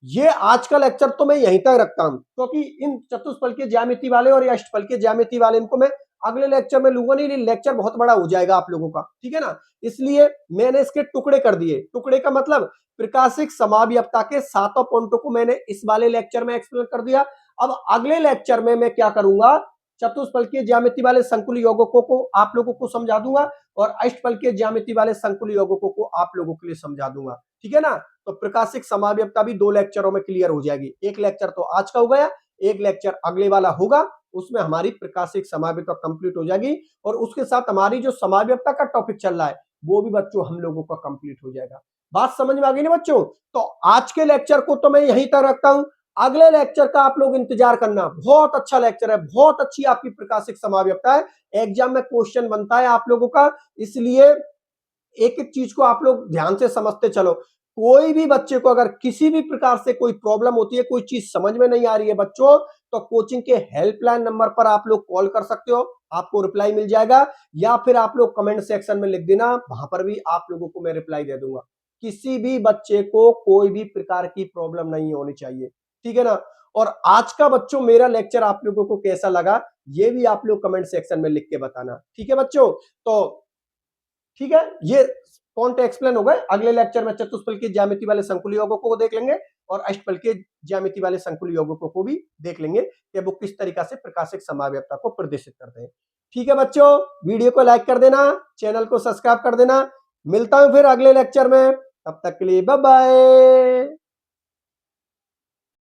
ये आज का लेक्चर तो मैं यहीं तक रखता हूं, क्योंकि इन चतुष्फलकीय ज्यामिति वाले और अष्टफलकीय ज्यामिति वाले इनको मैं अगले लेक्चर में लूंगा नहीं, लेक्चर बहुत बड़ा हो जाएगा आप लोगों का, ठीक है ना। इसलिए मैंने इसके टुकड़े कर दिए। टुकड़े का मतलब प्रकाशिक समावयवता के 7 पॉइंटों को मैंने इस वाले लेक्चर में एक्सप्लेन कर दिया। अब अगले लेक्चर में मैं क्या करूंगा, चतुष्फलकीय ज्यामिति वाले संकुल यौगिकों को आप लोगों को समझा दूंगा, और अष्टफलकीय ज्यामिति वाले संकुल यौगिकों को आप लोगों के लिए समझा दूंगा, ठीक है ना। तो प्रकाशिक समावयवता भी 2 लेक्चरों में क्लियर हो जाएगी। एक लेक्चर तो आज का हो गया, एक लेक्चर अगले वाला होगा, उसमें हमारी प्रकाशिक समावयवता कंप्लीट हो जाएगी, और उसके साथ हमारी जो समावयवता का टॉपिक चल रहा है वो भी बच्चों हम लोगों का कंप्लीट हो जाएगा। बात समझ में आ गई ना बच्चों। तो आज के लेक्चर को तो मैं यहीं तक रखता हूं, अगले लेक्चर का आप लोग इंतजार करना। बहुत अच्छा लेक्चर है, बहुत अच्छी आपकी प्रकाशिक समावयवता है, एग्जाम में क्वेश्चन बनता है आप लोगों का, इसलिए एक एक चीज को आप लोग ध्यान से समझते चलो। कोई भी बच्चे को अगर किसी भी प्रकार से कोई प्रॉब्लम होती है, कोई चीज समझ में नहीं आ रही है बच्चों, तो कोचिंग के हेल्पलाइन नंबर पर आप लोग कॉल कर सकते हो, आपको रिप्लाई मिल जाएगा, या फिर आप लोग कमेंट सेक्शन में लिख देना, वहां पर भी आप लोगों को मैं रिप्लाई दे दूंगा। किसी भी बच्चे को कोई भी प्रकार की प्रॉब्लम नहीं होनी चाहिए, ठीक है ना। और आज का बच्चों मेरा लेक्चर आप लोगों को कैसा लगा ये भी आप लोग कमेंट सेक्शन में लिख के बताना, ठीक है बच्चों। तो ठीक है, ये पॉइंट एक्सप्लेन हो गए। अगले लेक्चर में चतुष्फलकीय ज्यामिति वाले संकुल यौगिकों को देख लेंगे, और अष्टफलकीय ज्यामिति वाले संकुल यौगिकों को भी देख लेंगे कि वो किस तरीका से प्रकाशिक समावयवता को प्रदर्शित करते हैं। ठीक है बच्चों, वीडियो को लाइक कर देना, चैनल को सब्सक्राइब कर देना। मिलता हूं फिर अगले लेक्चर में, तब तक के लिए बाय बाय।